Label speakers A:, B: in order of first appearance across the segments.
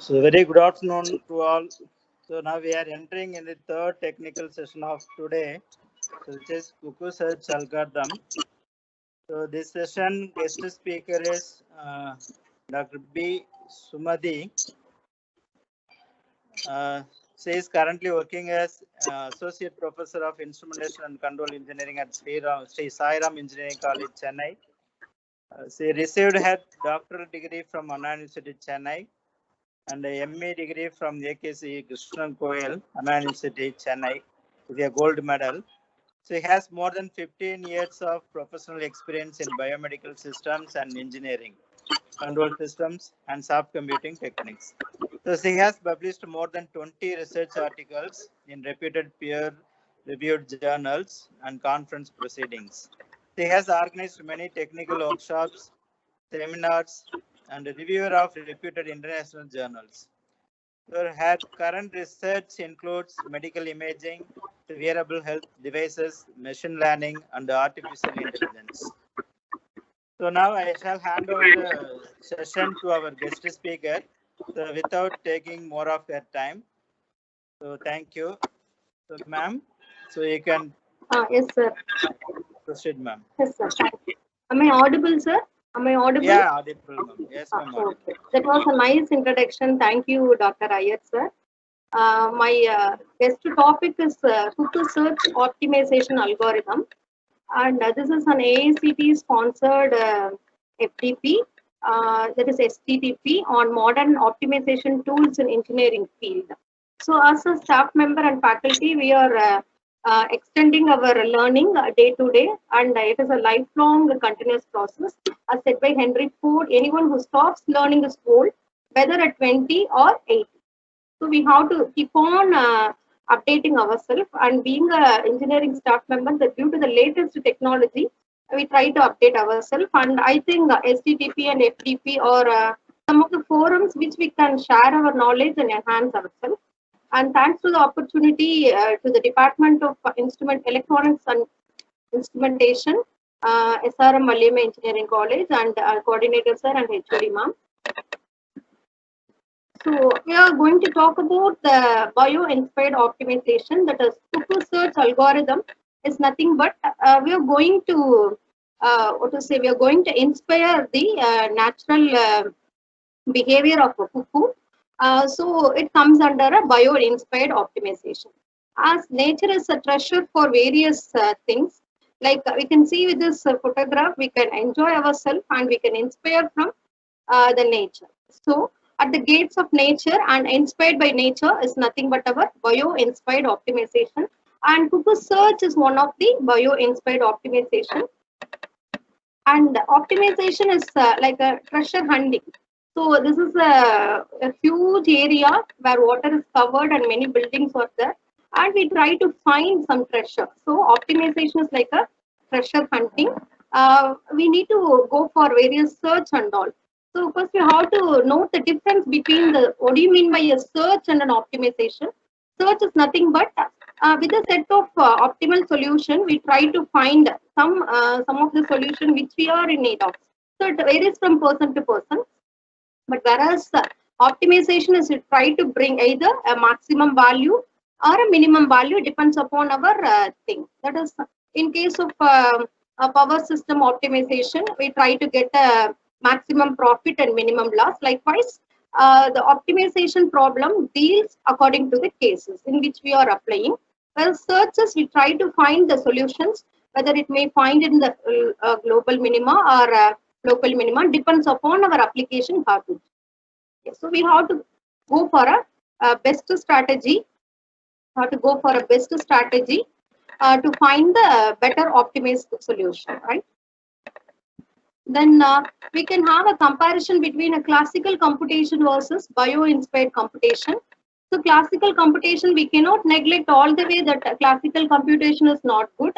A: So very good afternoon to all. So now we are entering in the third technical session of today, so which is Cuckoo search algorithm. So this session guest speaker is Dr. B. Sumadi. She is currently working as Associate Professor of Instrumentation and Control Engineering at Sri Sai Ram Engineering College, Chennai. She received her doctoral degree from Anna University, Chennai, and a MA degree from AKC Krishnan Koel, Anna University, Chennai, with a gold medal. She has more than 15 years of professional experience in biomedical systems and engineering, control systems, and soft computing techniques. So she has published more than 20 research articles in reputed peer-reviewed journals and conference proceedings. She has organized many technical workshops, seminars, and a reviewer of reputed international journals. Her current research includes medical imaging, wearable health devices, machine learning, and artificial intelligence. So now I shall hand over the session to our guest speaker, so without taking more of your time. So thank you. So ma'am, so you can
B: Yes, sir.
A: proceed, ma'am.
B: Yes, sir. Thank you. Am I audible, sir? Am I audible?
A: Yeah, audible, ma'am. Yes, ma'am.
B: Okay. That was a nice introduction. Thank you, Dr. Iyer, sir. My guest topic is Cuckoo search optimization algorithm, and this is an AICTE sponsored FDP, that is STTP, on modern optimization tools in engineering field. So, as a staff member and faculty, we are extending our learning day to day, and it is a lifelong continuous process. As said by Henry Ford, anyone who stops learning is old, whether at 20 or 80. So we have to keep on updating ourselves, and being an engineering staff member, that due to the latest technology, we try to update ourselves. And I think STTP and FDP are some of the forums which we can share our knowledge and enhance ourselves. And thanks to the opportunity to the Department of Electronics and Instrumentation, SRM Maliyama Engineering College, and coordinator sir and HOD ma'am. So we are going to talk about the bio-inspired optimization, that is Cuckoo search algorithm is nothing but we are going to we are going to inspire the natural behavior of a cuckoo. So it comes under a bio-inspired optimization. As nature is a treasure for various things, like we can see with this photograph, we can enjoy ourselves and we can inspire from the nature. So at the gates of nature and inspired by nature is nothing but our bio-inspired optimization. And Cuckoo search is one of the bio-inspired optimization. And optimization is like a treasure hunting. So this is a huge area where water is covered and many buildings are there, and we try to find some treasure. So optimization is like a treasure hunting. We need to go for various search and all. So first we have to note the difference between the, what do you mean by a search and an optimization? Search is nothing but with a set of optimal solution, we try to find some of the solution which we are in need of. So it varies from person to person. But whereas optimization is to try to bring either a maximum value or a minimum value, depends upon our thing. That is, in case of a power system optimization, we try to get a maximum profit and minimum loss. Likewise, the optimization problem deals according to the cases in which we are applying. Well, searches, we try to find the solutions, whether it may find in the global minima or local minima, depends upon our application cartridge. Okay, so we have to go for a best strategy. To find the better optimized solution, right? Then we can have a comparison between a classical computation versus bio-inspired computation. So classical computation, we cannot neglect all the way that classical computation is not good.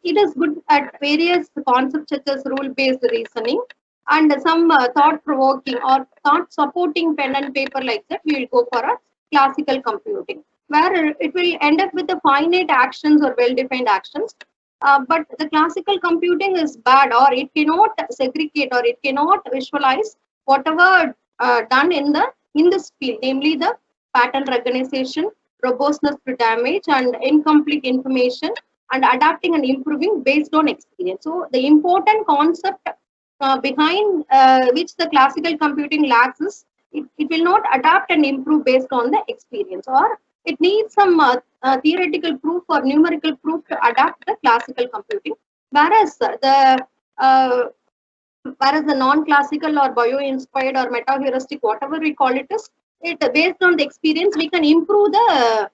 B: It is good at various concepts such as rule-based reasoning and some thought-provoking or thought-supporting pen and paper like that. We will go for a classical computing, where it will end up with the finite actions or well-defined actions. But the classical computing is bad, or it cannot segregate, or it cannot visualize whatever done in the in this field, namely the pattern recognition, robustness to damage, and incomplete information, and adapting and improving based on experience. So the important concept behind which the classical computing lacks is it will not adapt and improve based on the experience, or it needs some theoretical proof or numerical proof to adapt the classical computing, whereas the non-classical or bio-inspired or meta-heuristic, whatever we call it is, it based on the experience we can improve the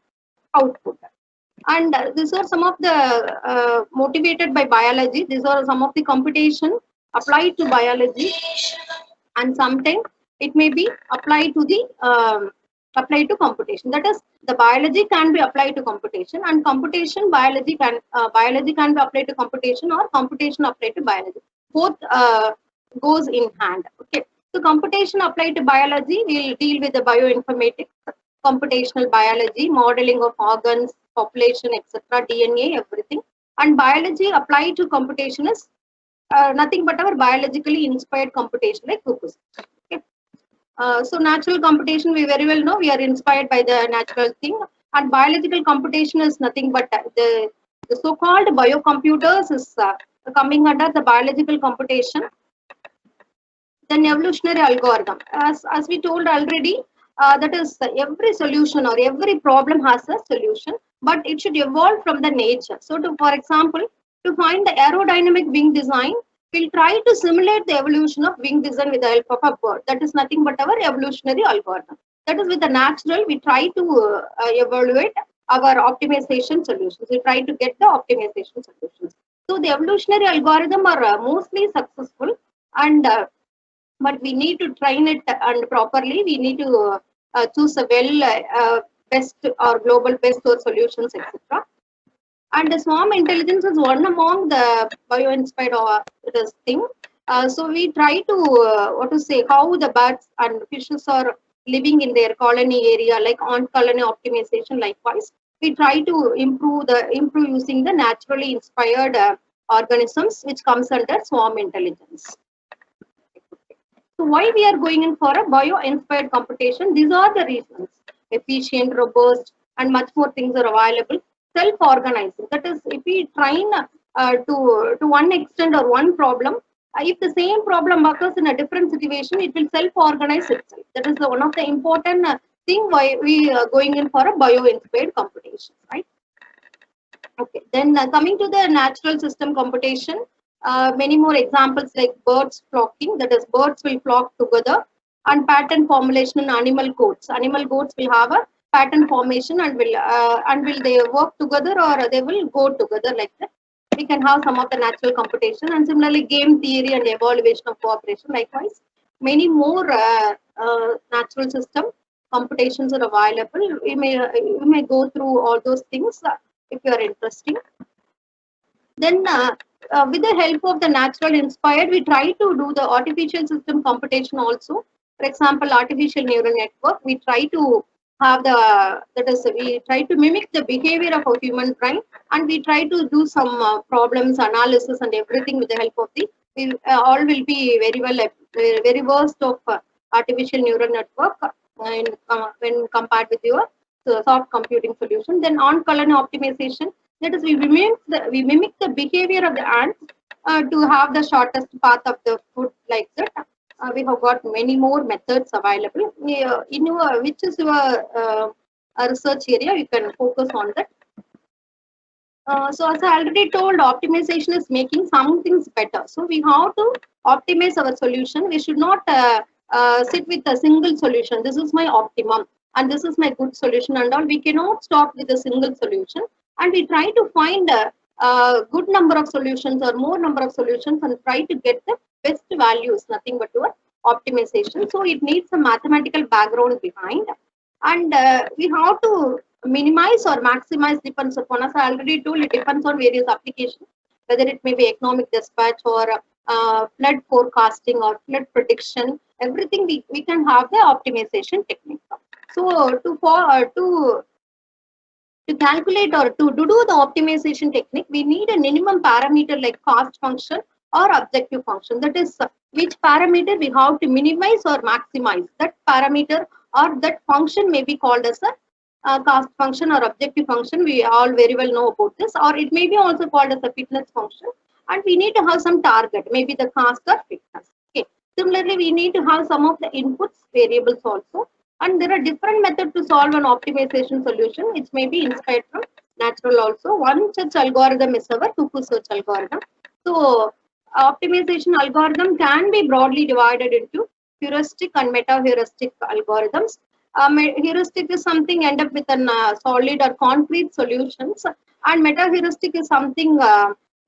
B: output. And these are some of the motivated by biology. These are some of the computation applied to biology, and sometimes it may be applied to the applied to computation. That is, the biology can be applied to computation, and computation biology can be applied to computation, or computation applied to biology. Both goes in hand. Okay, so computation applied to biology will deal with the bioinformatics, computational biology, modeling of organs, population, etc., DNA, everything. And biology applied to computation is nothing but our biologically inspired computation, like cuckoo. Okay. So natural computation, we very well know, we are inspired by the natural thing, and biological computation is nothing but the so-called biocomputers is coming under the biological computation. Then evolutionary algorithm, as we told already, that is every solution or every problem has a solution, but it should evolve from the nature. So for example, to find the aerodynamic wing design, we'll try to simulate the evolution of wing design with the help of a bird. That is nothing but our evolutionary algorithm. That is, with the natural, we try to evaluate our optimization solutions. We try to get the optimization solutions. So the evolutionary algorithm are mostly successful, and but we need to train it and properly. We need to choose a best or global best source solutions, etc. And the swarm intelligence is one among the bio-inspired this thing. So we try to how the birds and fishes are living in their colony area, like on colony optimization. Likewise, we try to improve using the naturally inspired organisms, which comes under swarm intelligence. So why we are going in for a bio-inspired computation? These are the reasons: efficient, robust, and much more things are available. Self-organizing. That is, if we train to one extent or one problem, if the same problem occurs in a different situation, it will self-organize itself. That is one of the important thing why we are going in for a bio-inspired computation, right? Okay. Then coming to the natural system computation. Many more examples like birds flocking, that is, birds will flock together, and pattern formulation in animal goats. Animal goats will have a pattern formation and will they work together or they will go together, like that. We can have some of the natural computation, and similarly game theory and evaluation of cooperation. Likewise, many more natural system computations are available. You may go through all those things if you are interested. Then with the help of the natural inspired, we try to do the artificial system computation also. For example, artificial neural network, we try to have we try to mimic the behavior of a human brain, and we try to do some problems analysis and everything with the help of we all will be very well very versed of artificial neural network when compared with your soft computing solution. Then on colony optimization, that is, we mimic the behavior of the ants to have the shortest path of the food, like that. We have got many more methods available. Which is your research area, you can focus on that. So as I already told, optimization is making some things better. So we have to optimize our solution. We should not sit with a single solution. This is my optimum and this is my good solution and all. We cannot stop with a single solution, and we try to find a good number of solutions or more number of solutions and try to get the best values, nothing but your optimization. So it needs a mathematical background behind, and we have to minimize or maximize, depends upon, as I already told, it depends on various applications, whether it may be economic dispatch or flood forecasting or flood prediction. Everything we can have the optimization technique. So to calculate or to do the optimization technique, we need a minimum parameter like cost function or objective function. That is, which parameter we have to minimize or maximize. That parameter or that function may be called as a caste function or objective function. We all very well know about this, or it may be also called as a fitness function, and we need to have some target, maybe the caste or fitness. Okay. Similarly, we need to have some of the inputs variables also, and there are different methods to solve an optimization solution, which may be inspired from natural also. One such algorithm is our Cuckoo search algorithm. So optimization algorithm can be broadly divided into heuristic and meta-heuristic algorithms. Heuristic is something end up with an solid or concrete solutions, and meta-heuristic is something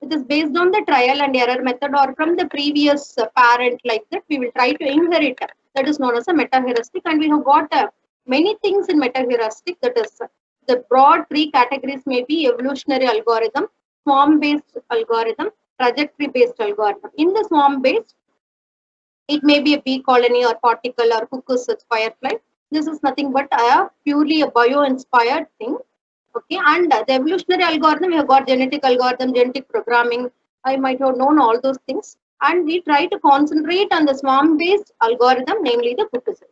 B: it is based on the trial and error method, or from the previous parent, like that we will try to inherit. That is known as a meta-heuristic, and we have got many things in meta-heuristic. That is the broad three categories may be evolutionary algorithm, swarm-based algorithm, trajectory-based algorithm. In the swarm-based, it may be a bee colony or particle or cuckoo search firefly. This is nothing but purely a bio-inspired thing. Okay, and the evolutionary algorithm, we have got genetic algorithm, genetic programming. I might have known all those things, and we try to concentrate on the swarm-based algorithm, namely the cuckoo search.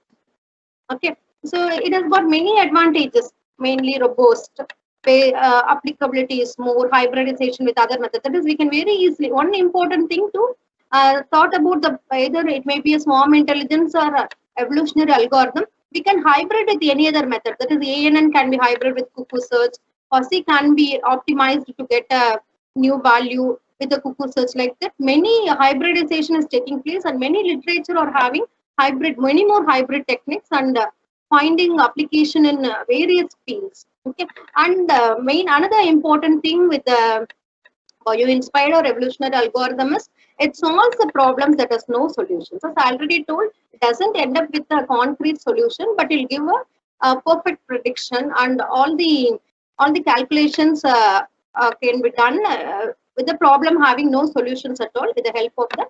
B: Okay, so it has got many advantages, mainly robust, applicability is more, hybridization with other methods. That is, we can very easily, one important thing to thought about the either it may be a swarm intelligence or a evolutionary algorithm, we can hybrid with any other method. That is, ANN can be hybrid with cuckoo search, Fuzzy can be optimized to get a new value with the cuckoo search, like that. Many hybridization is taking place, and many literature are having hybrid, many more hybrid techniques, and finding application in various fields. Okay, and another important thing with the bio-inspired or evolutionary algorithm is it solves the problems that has no solutions. As I already told, it doesn't end up with a concrete solution, but it will give a perfect prediction, and all the calculations can be done with the problem having no solutions at all, with the help of the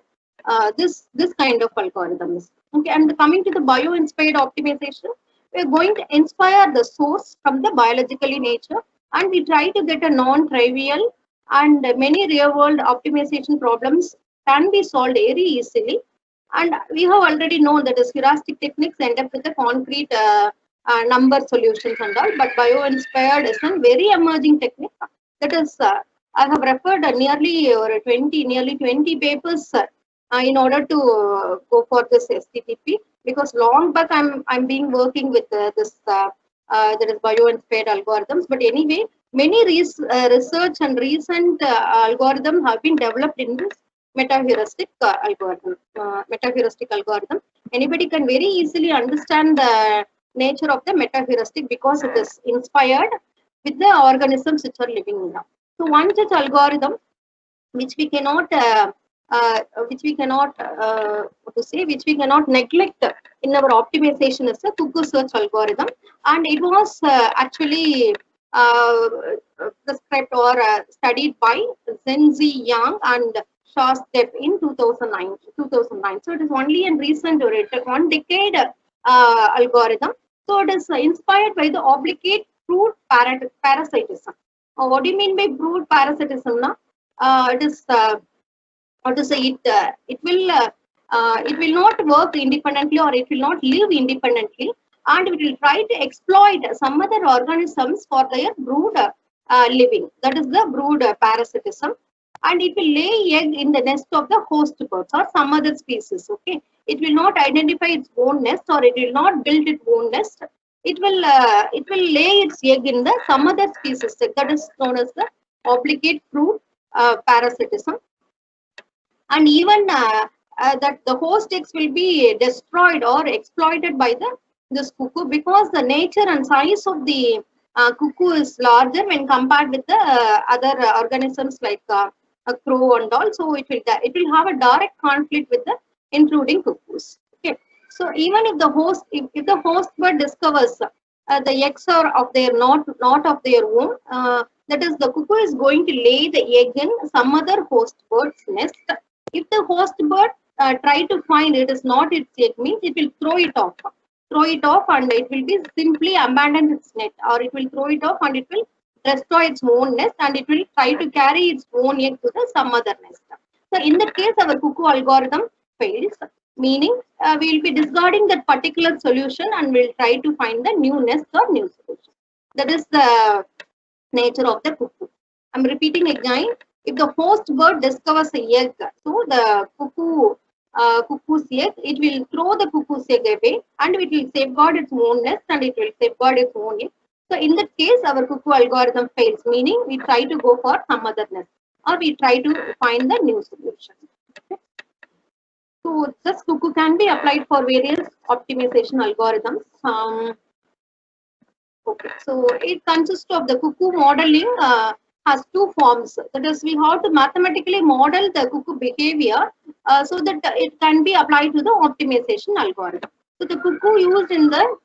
B: this kind of algorithms. Okay, and coming to the bio-inspired optimization, we are going to inspire the source from the biologically nature, and we try to get a non-trivial and many real-world optimization problems can be solved very easily. And we have already known that is heuristic techniques end up with a concrete number solutions and all, but bio-inspired is a very emerging technique. That is, I have referred nearly 20 papers in order to go for this STTP, because long back I'm being working with this that is bio-inspired algorithms. But anyway, many research and recent algorithms have been developed in this meta-heuristic algorithm. Anybody can very easily understand the nature of the meta-heuristic because it is inspired with the organisms which are living now. So one such algorithm which we cannot neglect in our optimization is the cuckoo search algorithm, and it was actually prescribed or studied by Zhenzi Yang and Shah Step in 2009. So it is only in recent, 1 decade algorithm. So it is inspired by the obligate brood parasitism. What do you mean by brood parasitism? It is how to say it? It will not work independently, or it will not live independently, and it will try to exploit some other organisms for their brood living. That is the brood parasitism, and it will lay egg in the nest of the host birds or some other species. Okay, it will not identify its own nest, or it will not build its own nest. It will lay its egg in the some other species. That is known as the obligate brood parasitism. And even that the host eggs will be destroyed or exploited by this cuckoo, because the nature and size of the cuckoo is larger when compared with the other organisms like a crow and all. So it will have a direct conflict with the intruding cuckoos. Okay, so even if the host bird discovers the eggs are of their not of their own, that is, the cuckoo is going to lay the egg in some other host bird's nest. If the host bird try to find it is not its egg, means it will throw it off, and it will be simply abandon its net, or it will throw it off and it will destroy its own nest, and it will try to carry its own egg to some other nest. So in that case, our cuckoo algorithm fails. meaning we will be discarding that particular solution and we'll try to find the new nest or new solution. That is the nature of the cuckoo. I'm repeating again. If the host bird discovers a egg, so the cuckoo's egg, it will throw the cuckoo's egg away and it will safeguard its own nest and it will safeguard its own egg. So in that case, our cuckoo algorithm fails, meaning we try to go for some other nest or we try to find the new solution. Okay. So this cuckoo can be applied for various optimization algorithms. Okay, so it consists of the cuckoo modeling has two forms. That is, we have to mathematically model the cuckoo behavior so that it can be applied to the optimization algorithm. So the cuckoo used in the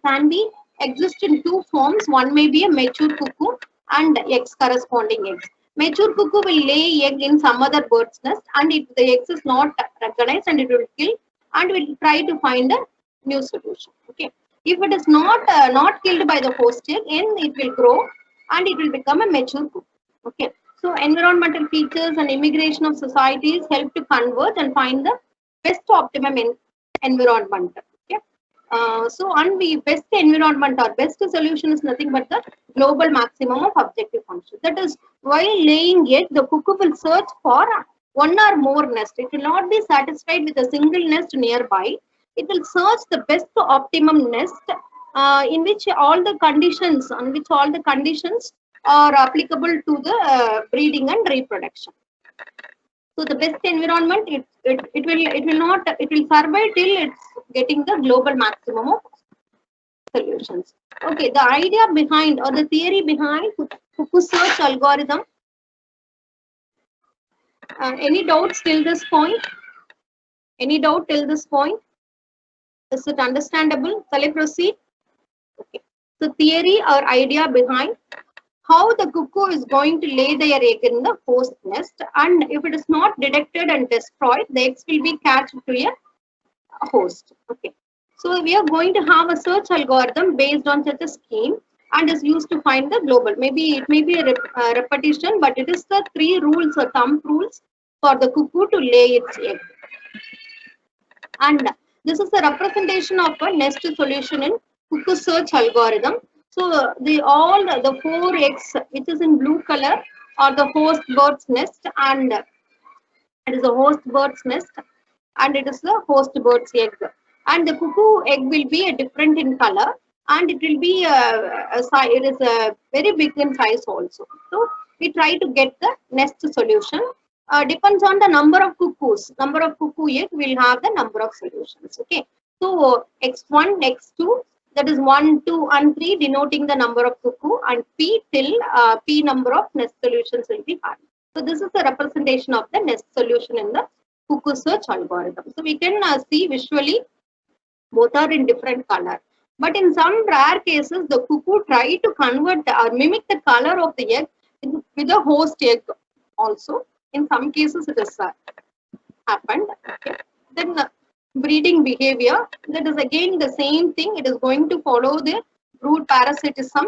B: can be exist in two forms. One may be a mature cuckoo and eggs, corresponding eggs. Mature cuckoo will lay egg in some other bird's nest, and if the eggs is not recognized, and it will kill and will try to find a new solution. Okay. If it is not killed by the host egg, then it will grow and it will become a mature cuckoo. Okay. So environmental features and immigration of societies help to converge and find the best optimum environment. Okay. So on the best environment or best solution is nothing but the global maximum of objective function. That is, while laying egg, the cuckoo will search for one or more nests. It will not be satisfied with a single nest nearby. It will search the best optimum nest in which all the conditions are applicable to the breeding and reproduction. So the best environment, it will survive till it's getting the global maximum of solutions. Okay, the idea behind or the theory behind cuckoo search algorithm. Any doubts till this point? Any doubt till this point? Is it understandable? Shall I proceed? Okay. So theory or idea behind how the cuckoo is going to lay their egg in the host nest, and if it is not detected and destroyed, the eggs will be catched to a host. Okay. So we are going to have a search algorithm based on such a scheme and is used to find the global. Maybe it may be a repetition, but it is the three rules or thumb rules for the cuckoo to lay its egg. And this is the representation of a nest solution in cuckoo search algorithm. So the four eggs which is in blue color are the host bird's nest, and it is a host bird's nest, and it is the host bird's egg. And the cuckoo egg will be different in color, and it will be it is a very big in size also. So we try to get the nest solution. Depends on the number of cuckoos. Number of cuckoo egg will have the number of solutions. Okay. So x1, x2, that is 1, 2, and 3 denoting the number of cuckoo, and p till p number of nest solutions will be had. So this is the representation of the nest solution in the cuckoo search algorithm. So we can see visually both are in different color. But in some rare cases, the cuckoo try to convert or mimic the color of the egg with a host egg also. In some cases, it has happened. Okay. Then breeding behavior, that is again the same thing. It is going to follow the brood parasitism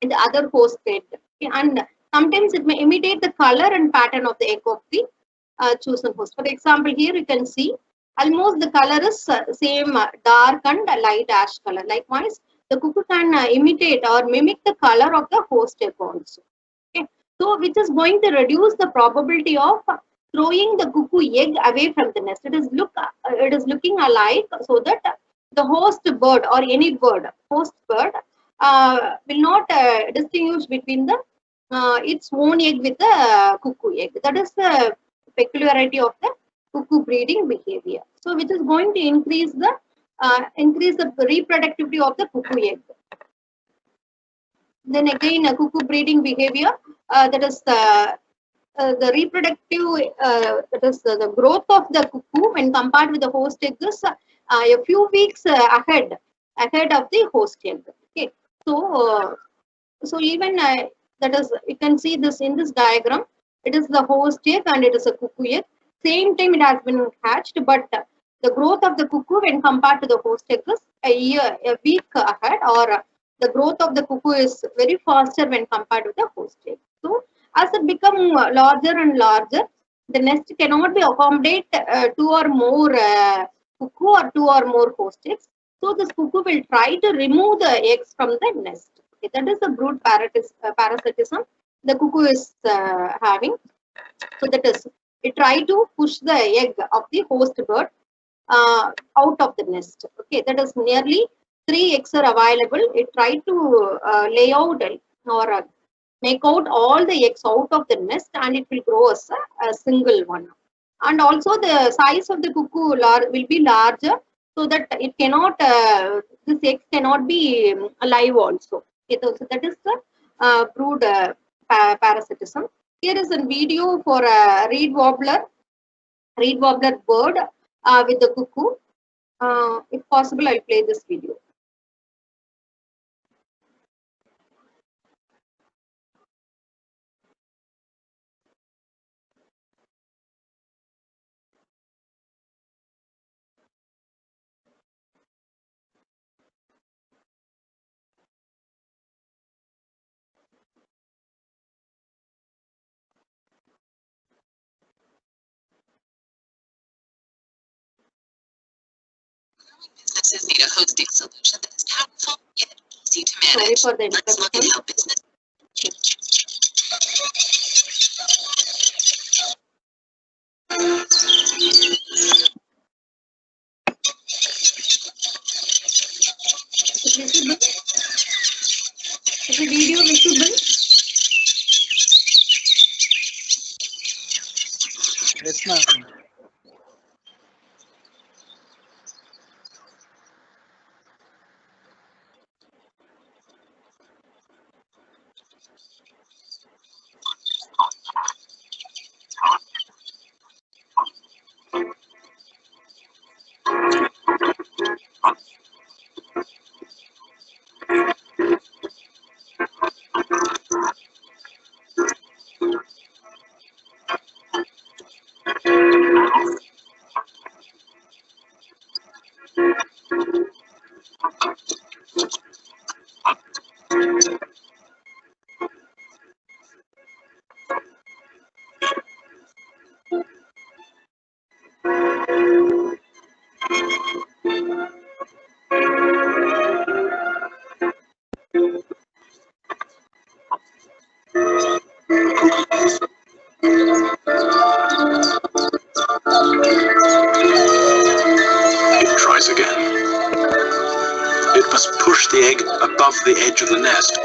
B: in the other host egg. Okay. And sometimes it may imitate the color and pattern of the egg of the chosen host. For example, here you can see almost the color is same dark and light ash color. Likewise, the cuckoo can imitate or mimic the color of the host egg also. Okay. So which is going to reduce the probability of throwing the cuckoo egg away from the nest. It is looking alike, so that the host bird or any bird, host bird will not distinguish between the its own egg with the cuckoo egg. That is the peculiarity of the cuckoo breeding behavior. So which is going to increase the reproductivity of the cuckoo egg. Then again, cuckoo breeding behavior, that is the reproductive, that is the growth of the cuckoo when compared with the host egg is a few weeks ahead of the host egg. Okay, so even that is, you can see this in this diagram. It is the host egg and it is a cuckoo egg. Same time it has been hatched, but the growth of the cuckoo when compared to the host egg is a week ahead, or the growth of the cuckoo is very faster when compared with the host egg. So as it becomes larger and larger, the nest cannot be accommodate two or more cuckoo or two or more host eggs. So this cuckoo will try to remove the eggs from the nest. Okay, that is the brood parasitism the cuckoo is having. So that is, it try to push the egg of the host bird out of the nest. Okay, that is nearly 3 eggs are available. It try to lay out or make out all the eggs out of the nest, and it will grow as a single one. And also the size of the cuckoo will be larger, so that it cannot, this eggs cannot be alive also. Okay, so that is the brood parasitism. Here is a video for a reed wobbler bird with the cuckoo. If possible, I'll play this video.
C: Businesses need a hosting solution that is powerful yet easy to
B: Sorry
C: manage.
B: for the
C: Let's look at
B: interruption.
C: how business.
B: Is it visible? Is the video visible?
A: Yes, ma'am.
D: It tries again. It must push the egg above the edge of the nest.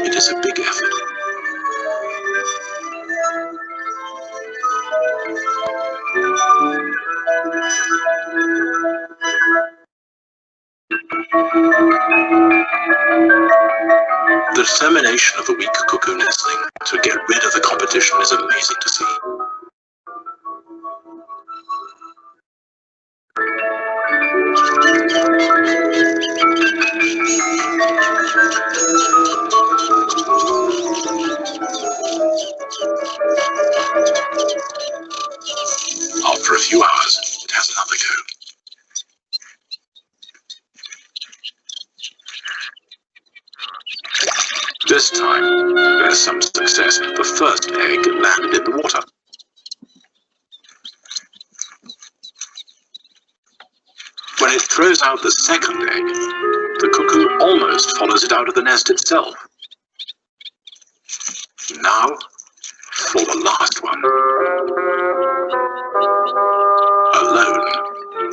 D: It is a big effort. The determination of the weak cuckoo nestling to get rid of the competition is amazing to see. After a few hours, it has another go. This time, there's some success. The first egg landed in the water. When it throws out the second egg, the cuckoo almost follows it out of the nest itself. Now, for the last one. Alone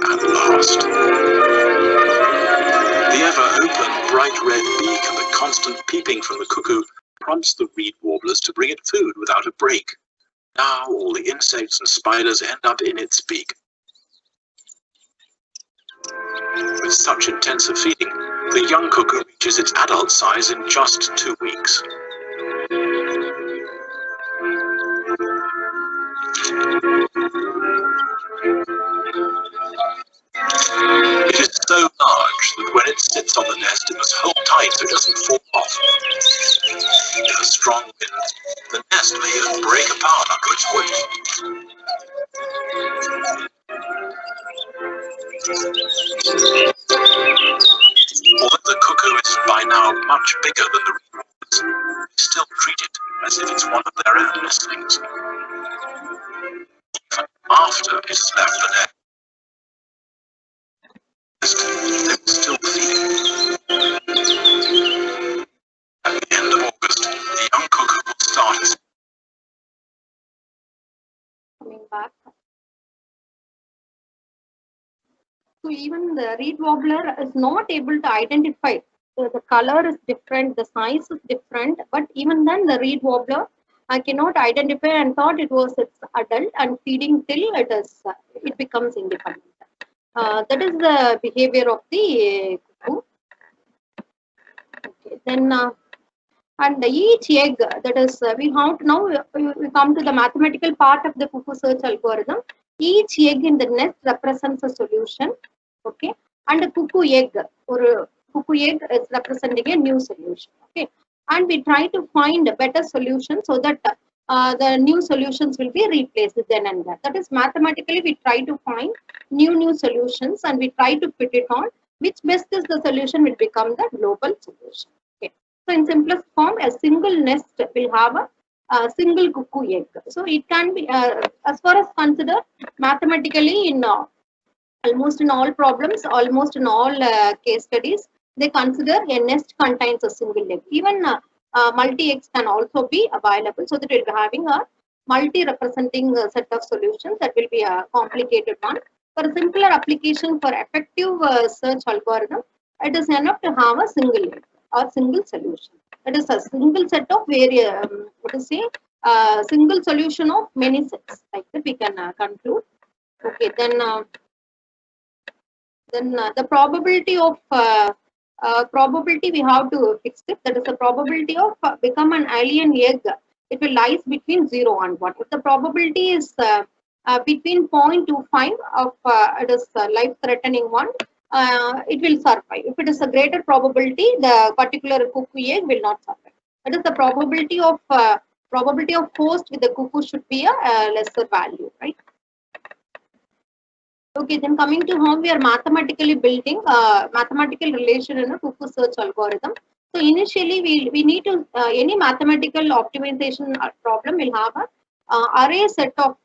D: at last. The ever-open, bright red beak and the constant peeping from the cuckoo prompts the reed warblers to bring it food without a break. Now all the insects and spiders end up in its beak. With such intensive feeding, the young cuckoo reaches its adult size in just 2 weeks. It is so large that when it sits on the nest, it must hold tight so it doesn't fall off. In a strong wind, the nest may even break apart under its weight. Although the cuckoo is by now much bigger than the reed warblers, they still treat it as if it's one of their own nestlings. After it has left the nest, they were still feeding. At the end of August, the young cuckoo will start its
B: Coming back. So even the reed warbler is not able to identify. So the color is different, the size is different, but even then the reed warbler I cannot identify and thought it was its adult and feeding till it becomes independent. That is the behavior of the cuckoo. Okay, then and each egg, that is we have to now we come to the mathematical part of the cuckoo search algorithm. Each egg in the nest represents a solution. Okay, and a cuckoo egg is representing a new solution. Okay, and we try to find a better solution so that the new solutions will be replaced then and there. That is mathematically we try to find new solutions and we try to fit it on which best is the solution will become the global solution. Okay, so in simplest form, a single nest will have a single cuckoo egg. So it can be as far as consider mathematically in almost in all problems, almost in all case studies, they consider a nest contains a single egg. Even multi-eggs can also be available, so that we'll be having a multi-representing set of solutions. That will be a complicated one. For a simpler application for effective search algorithm, it is enough to have a single egg or single solution. It is a single set of single solution of many sets. Like that, we can conclude. Okay, then the probability of probability we have to fix it. That is the probability of become an alien egg. It will lies between 0 and 1. If the probability is between 0.25 of it is life-threatening one, it will survive. If it is a greater probability, the particular cuckoo egg will not survive. That is the probability of host with the cuckoo should be a lesser value, right? Okay, then coming to how we are mathematically building mathematical relation in a cuckoo search algorithm. So initially we need to any mathematical optimization problem will have a array set of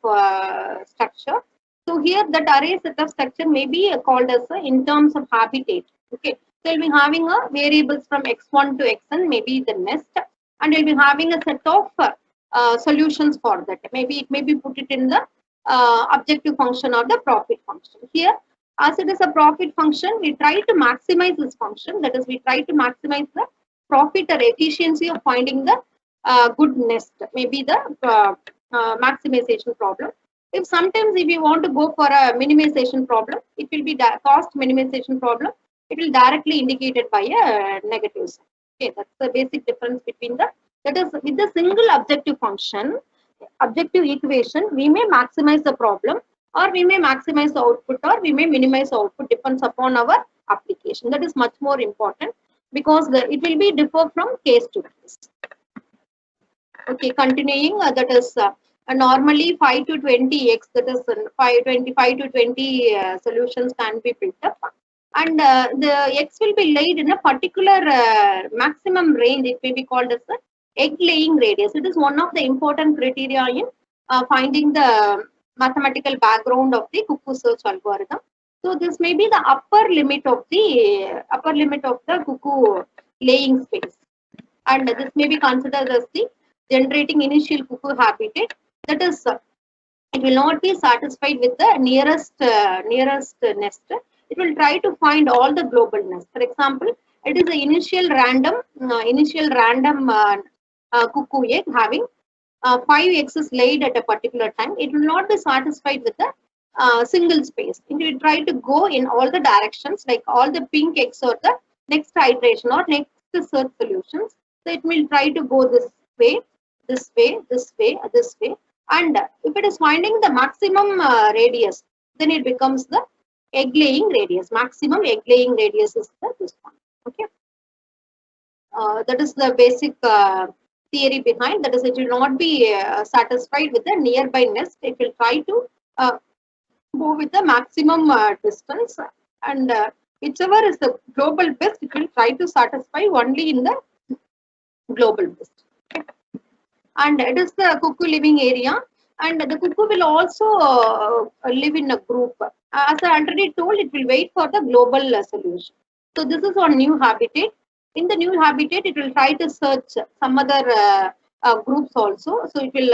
B: structure. So here that array set of structure may be called as in terms of habitat. Okay, so we'll be having a variables from x1 to xn, maybe the nest, and we'll be having a set of solutions for that. Maybe it may be put it in the objective function or the profit function. Here, as it is a profit function, we try to maximize this function. That is, we try to maximize the profit or efficiency of finding the good nest. Maybe the maximization problem. If sometimes if you want to go for a minimization problem, it will be the cost minimization problem. It will directly indicated by a negative sign. Okay, that's the basic difference between the. That is, with the single objective function, objective equation, we may maximize the problem or we may maximize the output or we may minimize the output, depends upon our application. That is much more important because it will be differ from case to case. Okay, continuing, that is normally 5 to 20x, that is 25 to 20 solutions can be built up, and the x will be laid in a particular maximum range. It may be called as the egg laying radius. It is one of the important criteria in finding the mathematical background of the cuckoo search algorithm. So this may be the upper limit of the cuckoo laying space, and this may be considered as the generating initial cuckoo habitat. That is, it will not be satisfied with the nearest nest. It will try to find all the global nests. For example, it is the initial random cuckoo egg having 5 eggs laid at a particular time. It will not be satisfied with the single space. It will try to go in all the directions, like all the pink eggs or the next iteration or next search solutions. So it will try to go this way, this way, this way, this way. And if it is finding the maximum radius, then it becomes the egg laying radius. Maximum egg laying radius is this one. Okay. That is the basic theory behind. That is, it will not be satisfied with the nearby nest. It will try to go with the maximum distance, and whichever is the global best, it will try to satisfy only in the global best. Okay. And it is the cuckoo living area. and the cuckoo will also live in a group. As I already told, it will wait for the global solution. So this is on new habitat. In the new habitat, it will try to search some other groups also. So it will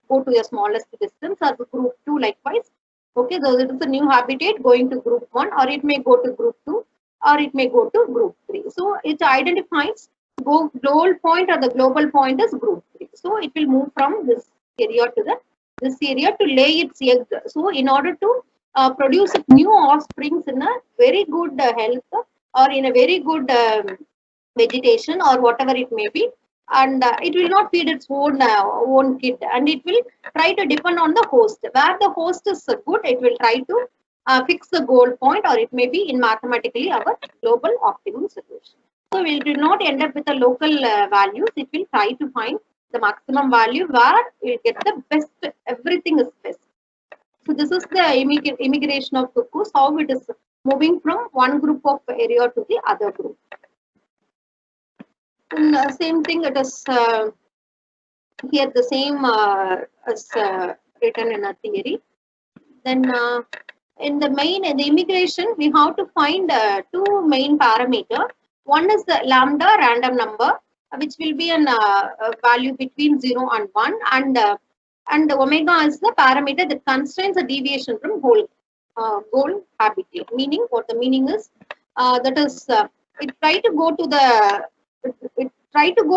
B: go to the smallest distance as group 2 likewise. Okay, so it is a new habitat going to group 1, or it may go to group 2, or it may go to group 3. So it identifies goal point or the global point as group 3. So it will move from this area to this area to lay its egg. So in order to produce new offsprings in a very good health, or in a very good vegetation, or whatever it may be, and it will not feed its own kid, and it will try to depend on the host. Where the host is good, it will try to fix the goal point, or it may be in mathematically our global optimum solution. So it will not end up with the local values. It will try to find the maximum value where it will get the best. Everything is best. So this is the immigration of cuckoos, how it is moving from one group of area to the other group. And same thing, it is here the same as written in a theory. Then in the immigration, we have to find two main parameters. One is the lambda random number, which will be a value between 0 and 1, and omega is the parameter that constrains a deviation from goal habitat. Meaning, what the meaning is, that is, it try to go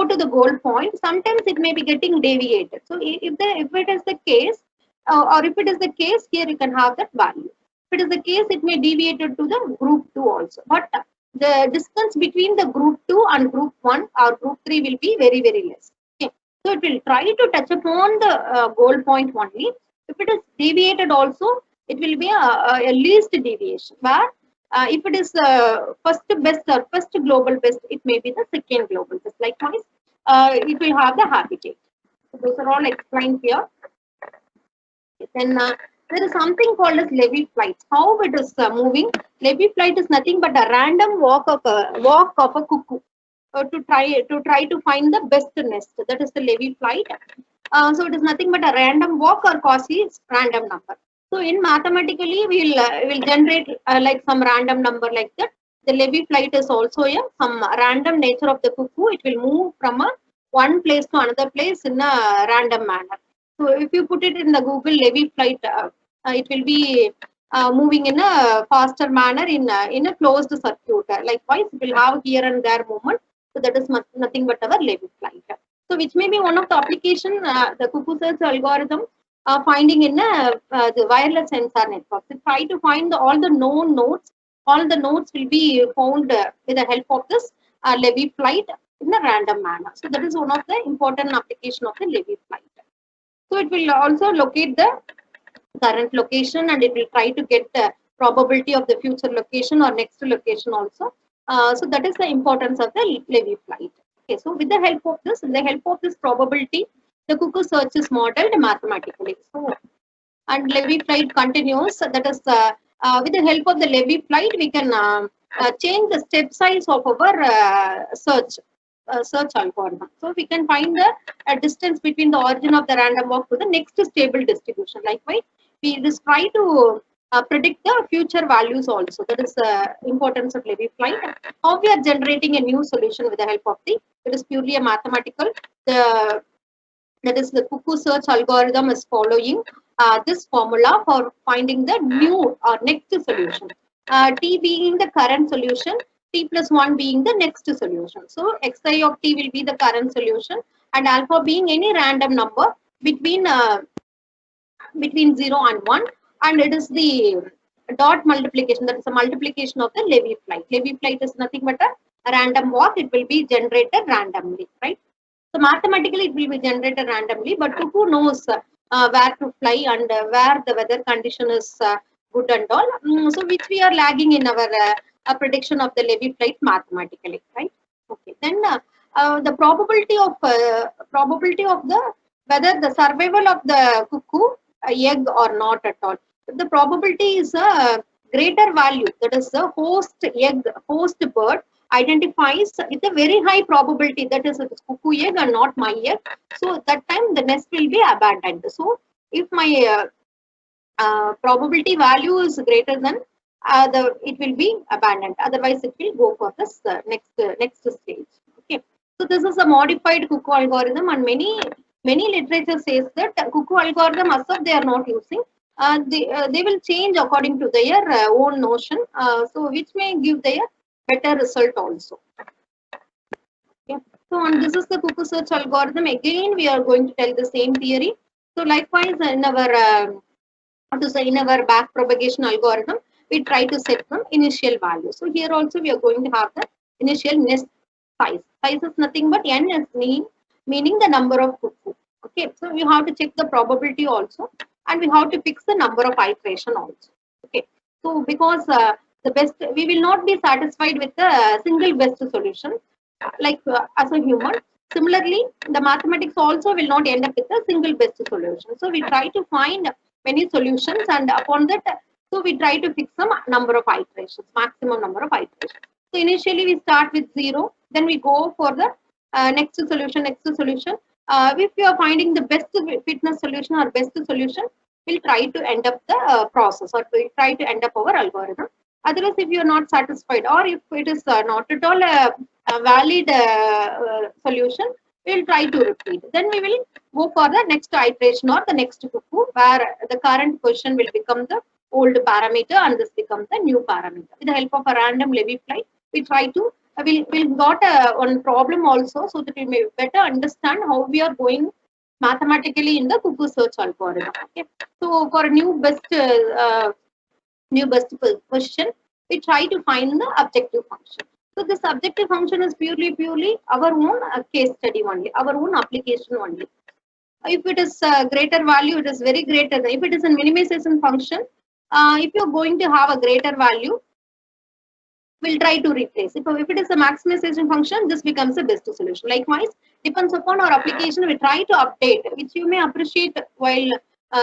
B: to the goal point. Sometimes it may be getting deviated. So if it is the case, or if it is the case, here you can have that value. If it is the case, it may deviate to the group 2 also. But the distance between the group 2 and group 1 or group 3 will be very, very less. Okay. So it will try to touch upon the goal point only. If it is deviated also, it will be a least deviation. Where if it is first best or first global best, it may be the second global best. Likewise, it will have the habitat. So those are all explained here. Then there is something called as Levy flight. How it is moving? Levy flight is nothing but a random walk of a cuckoo to try to find the best nest. That is the Levy flight. So it is nothing but a random walk, or Cauchy random number. So in mathematically, we'll generate like some random number like that. The Levy flight is also some random nature of the cuckoo. It will move from one place to another place in a random manner. So if you put it in the Google Levy flight, it will be moving in a faster manner in a closed circuit. Likewise, it will have here and there movement. So that is nothing but our Levy flight. So which may be one of the application, the cuckoo search algorithm finding in the wireless sensor network. So try to find all the known nodes. All the nodes will be found with the help of this Levy flight in a random manner. So that is one of the important application of the Levy flight. So it will also locate the current location, and it will try to get the probability of the future location or next location also. So that is the importance of the Levy flight. Okay, so with the help of this probability, the cuckoo search is modeled mathematically. So, and Levy flight continues. That is, with the help of the Levy flight, we can change the step size of our search algorithm. So we can find the distance between the origin of the random walk to the next stable distribution. Likewise, we just try to predict the future values also. That is the importance of Levy flight. How we are generating a new solution with the help of it is purely a mathematical. That is the cuckoo search algorithm is following this formula for finding the new or next solution. T being the current solution, T plus 1 being the next solution. So xi of t will be the current solution, and alpha being any random number between 0 and 1, and it is the dot multiplication, that is a multiplication of the Levy flight. Levy flight is nothing but a random walk. It will be generated randomly, right? So mathematically it will be generated randomly, but cuckoo knows where to fly and where the weather condition is good and all. So which we are lagging in our prediction of the Levy flight mathematically, right? Okay. Then the probability of the whether the survival of the cuckoo egg or not at all. The probability is a greater value. That is the host bird identifies with a very high probability, that is cuckoo egg and not my egg. So that time the nest will be abandoned. So If my probability value is greater than it will be abandoned. Otherwise, it will go for this next stage. Okay. So this is a modified Cuckoo algorithm, and many literature says that Cuckoo algorithm, as of they are not using, they will change according to their own notion. So which may give their better result also. Okay. So and this is the Cuckoo search algorithm. Again, we are going to tell the same theory. So likewise, in our in our back propagation algorithm, we try to set some initial value. So here also we are going to have the initial nest size. Size is nothing but n is meaning the number of cuckoo. Okay, so you have to check the probability also, and we have to fix the number of iteration also. Okay, so because the best, we will not be satisfied with the single best solution, like as a human. Similarly, the mathematics also will not end up with a single best solution. So we try to find many solutions, and upon that, so we try to fix some number of iterations, maximum number of iterations. So initially we start with 0, then we go for the next solution. If you are finding the best fitness solution or best solution, we'll try to end up the process, or we try to end up our algorithm. Otherwise, if you are not satisfied, or if it is not at all a valid solution, we will try to repeat. Then we will go for the next iteration or the next cuckoo, where the current position will become the old parameter and this becomes the new parameter. With the help of a random Levy flight, we try to we'll got one problem also, so that we may better understand how we are going mathematically in the Cuckoo search algorithm. Okay, so for a new best position, we try to find the objective function. So this objective function is purely our own case study only, our own application only. If it is greater value, it is very greater. If it is a minimization function, if you are going to have a greater value, we'll try to replace. If it is a maximization function, this becomes a best solution. Likewise, depends upon our application, we try to update, which you may appreciate while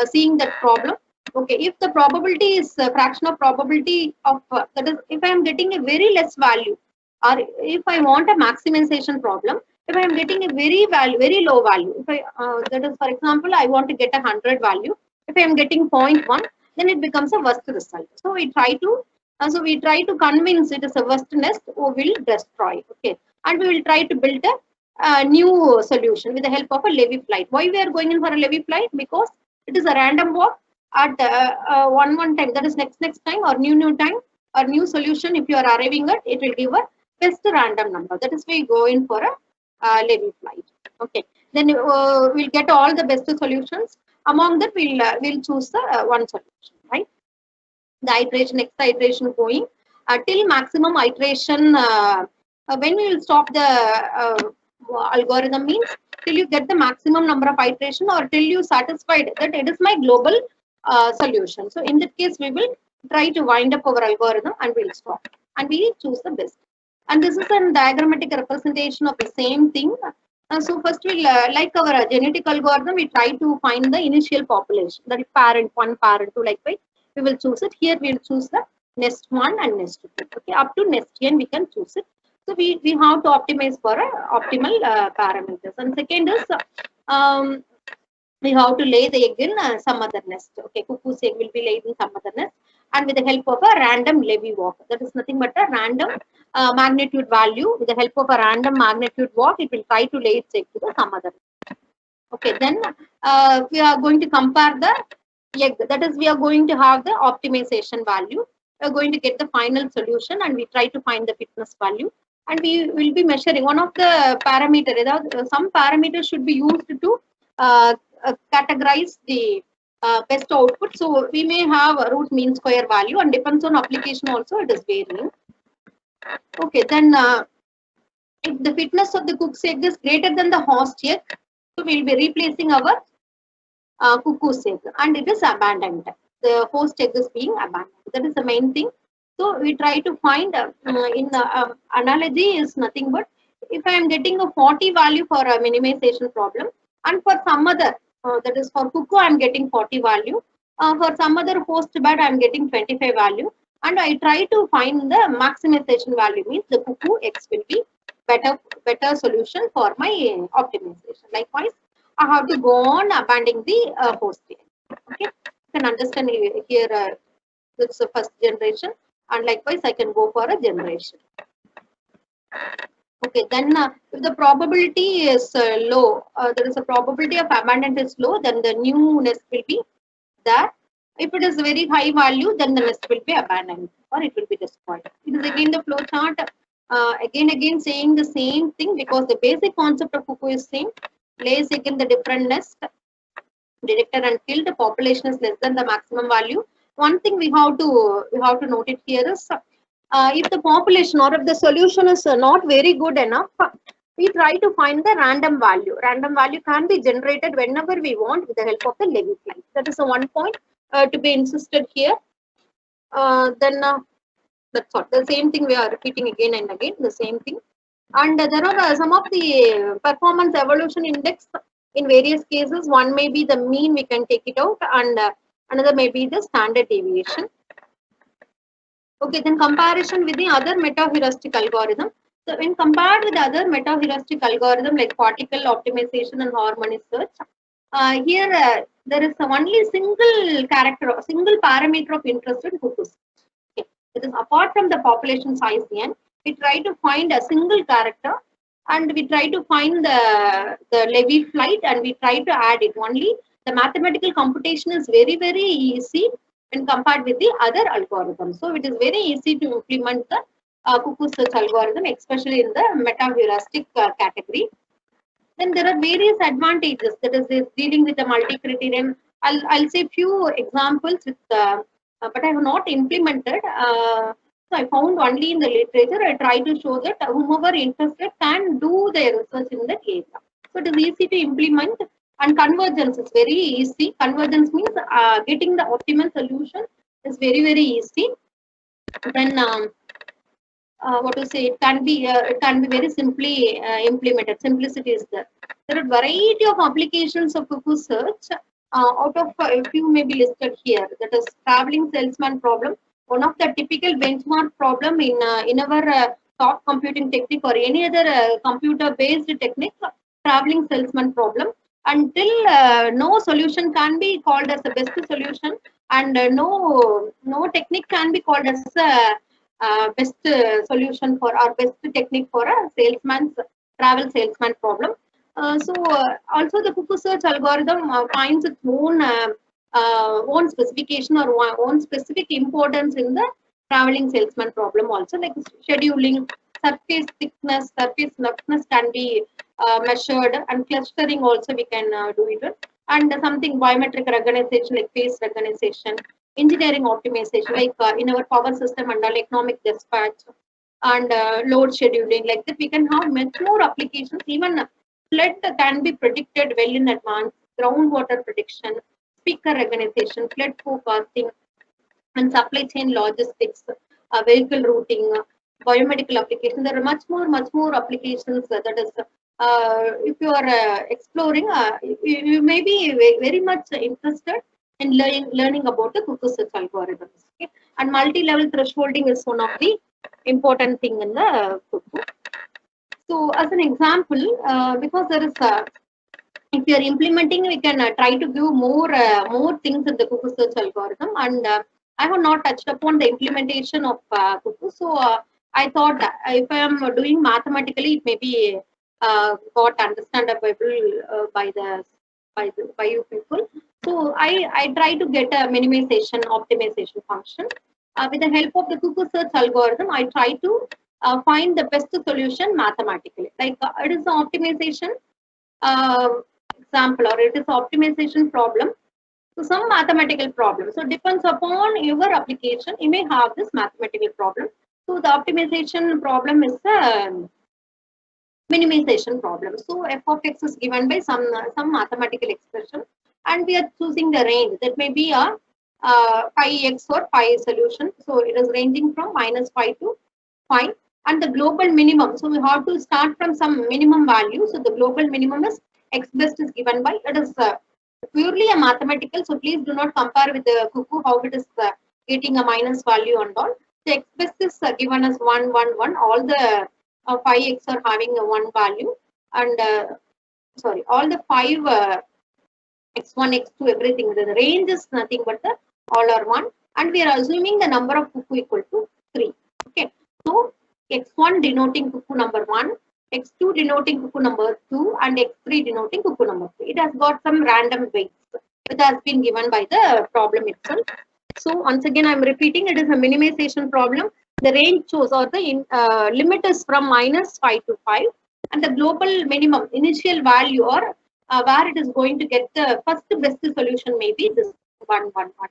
B: seeing that problem. Okay, if the probability is a fraction of probability of that is, if I am getting a very less value, or if I want a maximization problem, if I am getting a very low value, if I that is, for example, I want to get a 100 value, if I am getting 0.1, then it becomes a worst result. So we try to convince it is a worst nest or will destroy. Okay, and we will try to build a new solution with the help of a Levy flight. Why we are going in for a Levy flight? Because it is a random walk at one time, that is next time, or new time, or new solution. If you are arriving at, it will give a best random number. That is why we go in for a Levy flight. Okay, then we'll get all the best solutions. Among that, we'll choose the one solution, right? The next iteration going till maximum iteration. When we will stop the algorithm means till you get the maximum number of iteration, or till you satisfied that it is my global solution. So in that case, we will try to wind up our algorithm and we'll stop, and we choose the best. And this is a diagrammatic representation of the same thing. So first we'll like our genetic algorithm, we try to find the initial population, that is parent 1, parent 2, likewise we will choose it. Here we will choose the nest 1 and nest 2. Okay, up to nest n we can choose it. So we have to optimize for optimal parameters. And second is we have to lay the egg in some other nest. Okay, cuckoo's egg will be laid in some other nest, and with the help of a random Levy walk, that is nothing but a random magnitude value. With the help of a random magnitude walk, it will try to lay its egg to the some other nest. Okay, then we are going to compare the egg, that is we are going to have the optimization value. We are going to get the final solution, and we try to find the fitness value, and we will be measuring one of the parameter. Some parameters should be used to categorize the best output. So we may have a root mean square value, and depends on application also it is varying. Okay, then if the fitness of the cook's egg is greater than the host egg, so we will be replacing our cuckoo's egg, and it is abandoned. The host egg is being abandoned. That is the main thing. So we try to find in the analogy is nothing but, if I am getting a 40 value for a minimization problem, and for some other that is for cuckoo I am getting 40 value, for some other host bed I am getting 25 value, and I try to find the maximization value, means the cuckoo X will be better solution for my optimization. Likewise, I have to go on abandoning the host egg. Okay, you can understand here this is the first generation, and likewise I can go for a generation. Okay, then if the probability is low, there is a probability of abandonment is low, then the new nest will be there. If it is very high value, then the nest will be abandoned or it will be destroyed. It is again the flow chart, again saying the same thing, because the basic concept of cuckoo is same. Lays again the different nest, detected and killed. The population is less than the maximum value. One thing we have to note it here is, if the population or if the solution is not very good enough, we try to find the random value. Random value can be generated whenever we want with the help of the Levy flight. That is the one point to be insisted here. Then that's all. The same thing we are repeating again and again, the same thing. And there are some of the performance evolution index in various cases. One may be the mean, we can take it out, and another may be the standard deviation. Okay, then comparison with the other meta-heuristic algorithm. So when compared with the other meta-heuristic algorithm like particle optimization and harmony search, here there is only single character, single parameter of interest in cuckoos. Okay. It is apart from the population size n, we try to find a single character and we try to find the Levy flight and we try to add it. Only the mathematical computation is very, very easy when compared with the other algorithms. So it is very easy to implement the cuckoo search algorithm, especially in the meta-heuristic category. Then there are various advantages, that is dealing with the multi-criterion. I'll say few examples with but I have not implemented. So I found only in the literature. I try to show that whomever interested can do their research in that area. So it is easy to implement, and convergence is very easy. Convergence means getting the optimal solution is very, very easy. Then what to say, it can be very simply implemented. Simplicity is there. There are variety of applications of cuckoo search. Out of a few may be listed here. That is traveling salesman problem. One of the typical benchmark problem in our top computing technique or any other computer based technique, traveling salesman problem. Until no solution can be called as the best solution, and no technique can be called as best solution for or best technique for a travel salesman problem. Also the cuckoo search algorithm finds its own specification or own specific importance in the traveling salesman problem also, like scheduling, surface thickness, surface roughness can be measured, and clustering also we can do it, and something biometric recognition like face recognition, engineering optimization like in our power system and all, economic dispatch and load scheduling, like that we can have much more applications. Even flood can be predicted well in advance, groundwater prediction, speaker recognition, flood forecasting, and supply chain logistics, vehicle routing, biomedical applications. There are much more applications that is if you are exploring, you may be very much interested in learning about the cuckoo search algorithms. Okay? And multi-level thresholding is one of the important thing in the cuckoo. So as an example, because there is if you are implementing, we can try to give more things in the cuckoo search algorithm, and I have not touched upon the implementation of cuckoo. So I thought that if I am doing mathematically, it may be got understandable by you people. So I try to get a minimization optimization function. With the help of the cuckoo search algorithm, I try to find the best solution mathematically. Like it is an optimization example, or it is an optimization problem. So some mathematical problem. So depends upon your application, you may have this mathematical problem. So the optimization problem is a minimization problem. So f of x is given by some mathematical expression, and we are choosing the range. That may be a pi x or pi solution. So it is ranging from -5 to 5, and the global minimum. So we have to start from some minimum value. So the global minimum is x best is given by, it is purely a mathematical. So please do not compare with the cuckoo how it is getting a minus value and all. The x best is given as 1 1 1. All the 5x are having a 1 value, and sorry, all the 5 x1, x2, everything. The range is nothing but the all or 1, and we are assuming the number of cuckoo equal to 3. Okay, so x1 denoting cuckoo number 1, x2 denoting cuckoo number 2, and x3 denoting cuckoo number 3. It has got some random weights. It has been given by the problem itself. So once again, I'm repeating, it is a minimization problem. The range chose or the limit is from -5 to 5, and the global minimum initial value or where it is going to get the first best solution may be this 1, 1, 1.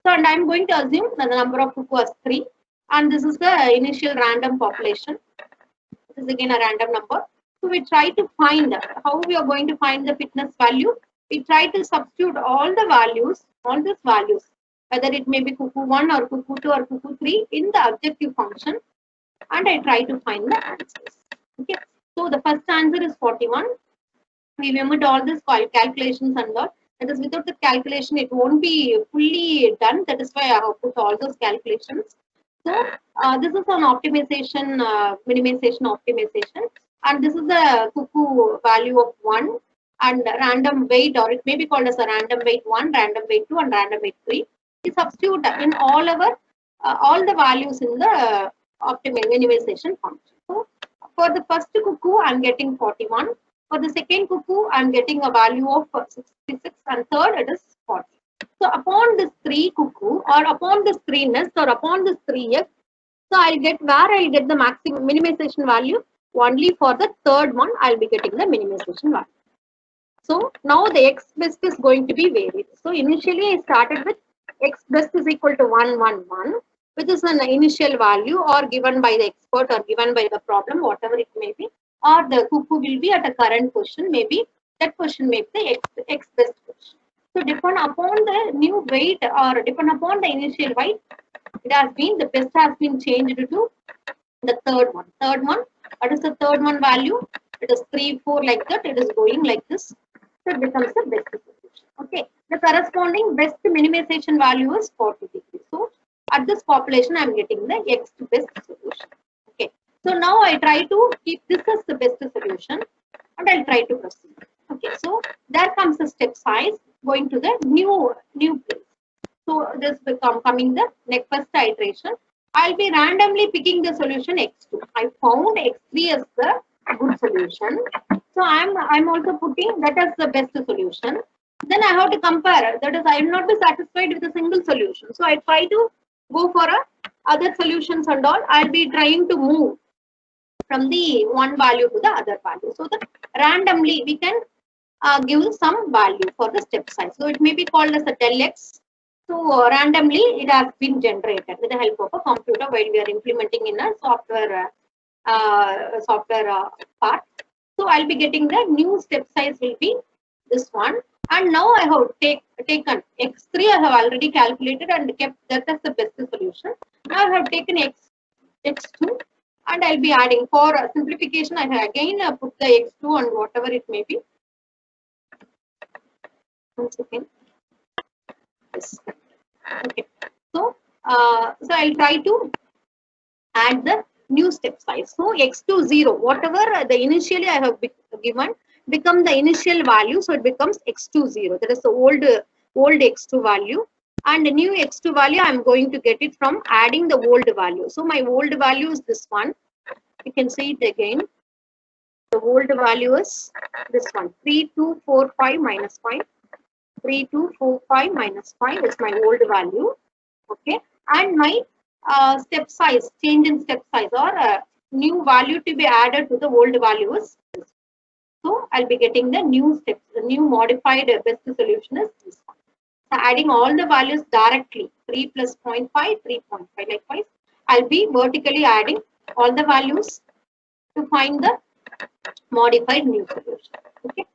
B: So, and I'm going to assume that the number of cuckoo is 3, and this is the initial random population. This is again a random number. So we try to find how we are going to find the fitness value. We try to substitute all the values, all these values, whether it may be cuckoo 1 or cuckoo 2 or cuckoo 3 in the objective function, and I try to find the answers. Okay. So the first answer is 41. We remembered all these calculations and all. That is, without the calculation, it won't be fully done. That is why I have put all those calculations. So this is an optimization, minimization optimization, and this is the cuckoo value of 1 and random weight, or it may be called as a random weight 1, random weight 2, and random weight 3. We substitute in all the values in the minimization function. So for the first cuckoo, I'm getting 41. For the second cuckoo, I'm getting a value of 66, and third it is 40. So upon this 3 cuckoo, or upon this 3 nest, or upon this 3x, so I'll get the maximum minimization value. Only for the third one, I'll be getting the minimization value. So now the x best is going to be varied. So initially I started with x best is equal to 1, 1, 1, which is an initial value or given by the expert or given by the problem, whatever it may be, or the cuckoo will be at a current position, maybe that position may be the x best position. So depend upon the new weight or depend upon the initial weight, it has been, the best has been changed to the third one. Third one, what is the third one value? It is 3, 4 like that, it is going like this. So it becomes the best solution. Okay, the corresponding best minimization value is 40 degrees. So at this population, I am getting the x best solution. Okay, so now I try to keep this as the best solution, and I'll try to proceed. Okay, so there comes the step size going to the new place. So this will coming the next first iteration. I'll be randomly picking the solution x2. I found x3 as the good solution. So I'm also putting that as the best solution. Then I have to compare. That is, I will not be satisfied with a single solution. So I try to go for other solutions and all. I'll be trying to move from the one value to the other value. So that randomly we can give some value for the step size. So it may be called as a del x. So randomly it has been generated with the help of a computer while we are implementing in a software part. So I'll be getting the new step size will be this one. And now I have taken x3, I have already calculated and kept that as the best solution. Now I have taken x2 and I'll be adding, for simplification, I have again put the x2 and whatever it may be. 1 second. Yes. Okay. So I'll try to add the new step size. So x2 0, whatever the initially I have given become the initial value, so it becomes x2 0. That is the old x2 value, and the new x2 value I am going to get it from adding the old value. So my old value is this one. You can see it again. The old value is this one, 3245 minus 5. 3245 minus 5 is my old value. Okay, and my step size, change in step size or new value to be added to the old value is this. So I'll be getting the new steps, the new modified best solution is this one. So adding all the values directly, 3 plus 0.5, 3.5, likewise. I'll be vertically adding all the values to find the modified new solution. Okay.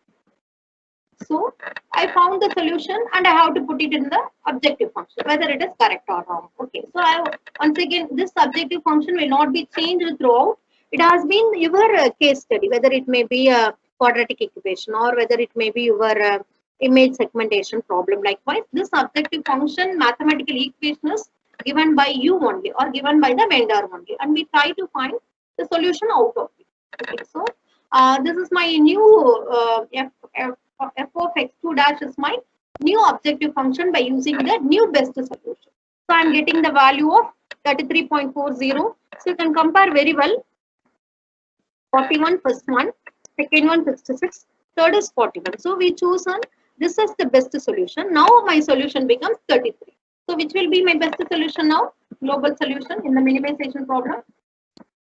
B: So I found the solution and I have to put it in the objective function, whether it is correct or wrong. Okay. So once again, this objective function will not be changed throughout. It has been your case study, whether it may be a quadratic equation or whether it may be your image segmentation problem. Likewise, this objective function mathematical equation is given by you only or given by the vendor only, and we try to find the solution out of it. Okay, so this is my new f of x2 dash is my new objective function by using the new best solution. So I'm getting the value of 33.40. So you can compare very well. 41 first one, second one 66, third is 41. So we choose on this is the best solution. Now my solution becomes 33. So which will be my best solution now? Global solution in the minimization problem.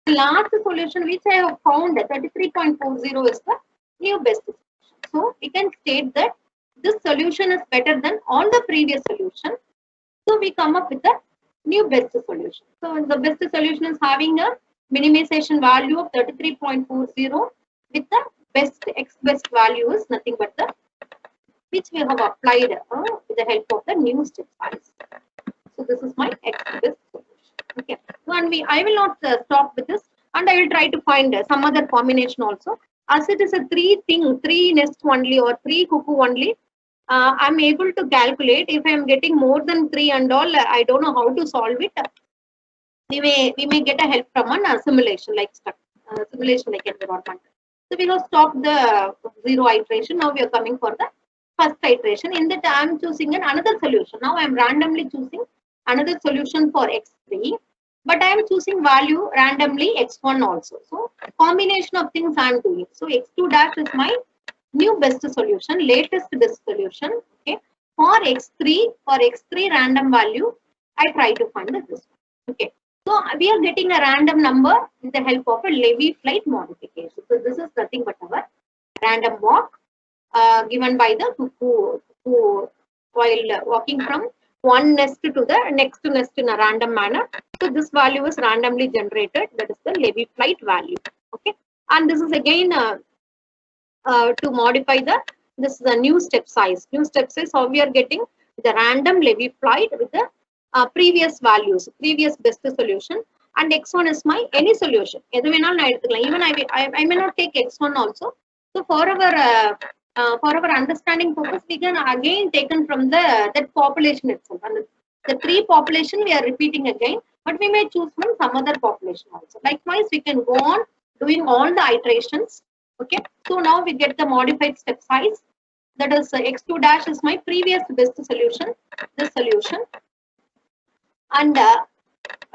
B: The last solution which I have found 33.40 is the new best solution. So we can state that this solution is better than all the previous solution. So we come up with the new best solution. So the best solution is having a minimization value of 33.40 with the best value is nothing but the which we have applied with the help of the new step size. So this is my best solution. Okay. So and I will not stop with this, and I will try to find some other combination also. As it is a three nest only or three cuckoo only, I'm able to calculate if I am getting more than 3 and all. I don't know how to solve it. We may get a help from a simulation like environment. So we have stopped the 0 iteration. Now we are coming for the first iteration. In that I am choosing another solution. Now I am randomly choosing another solution for x3, but I am choosing value randomly x1 also. So combination of things I am doing. So x2 dash is my new best solution, latest best solution. Okay, for x3 random value, I try to find this one. Okay, so we are getting a random number with the help of a Levy flight modification. So this is nothing but our random walk given by the cuckoo while walking from one nest to the next nest in a random manner. So this value is randomly generated. That is the Levy flight value. Okay, and this is again to modify this is a new step size. New step size, how we are getting the random Levy flight with the previous values, previous best solution, and x1 is my any solution. Even I may not take x1 also. So for our understanding purpose, we can again taken from that population itself. And the 3 population we are repeating again, but we may choose from some other population also. Likewise, we can go on doing all the iterations. Okay, so now we get the modified step size. That is x2 dash is my previous best solution, this solution, and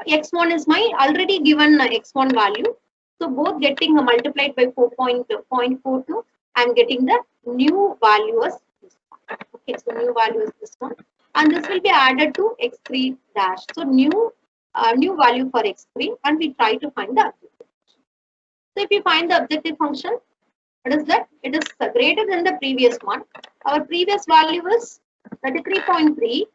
B: x1 is my already given x1 value. So both getting multiplied by 4.42. I'm getting the new value as this one. Okay, so new value is this one, and this will be added to x3 dash. So new value for x3, and we try to find the objective function. So if we find the objective function, what is that? It is greater than the previous one. Our previous value is 33.3,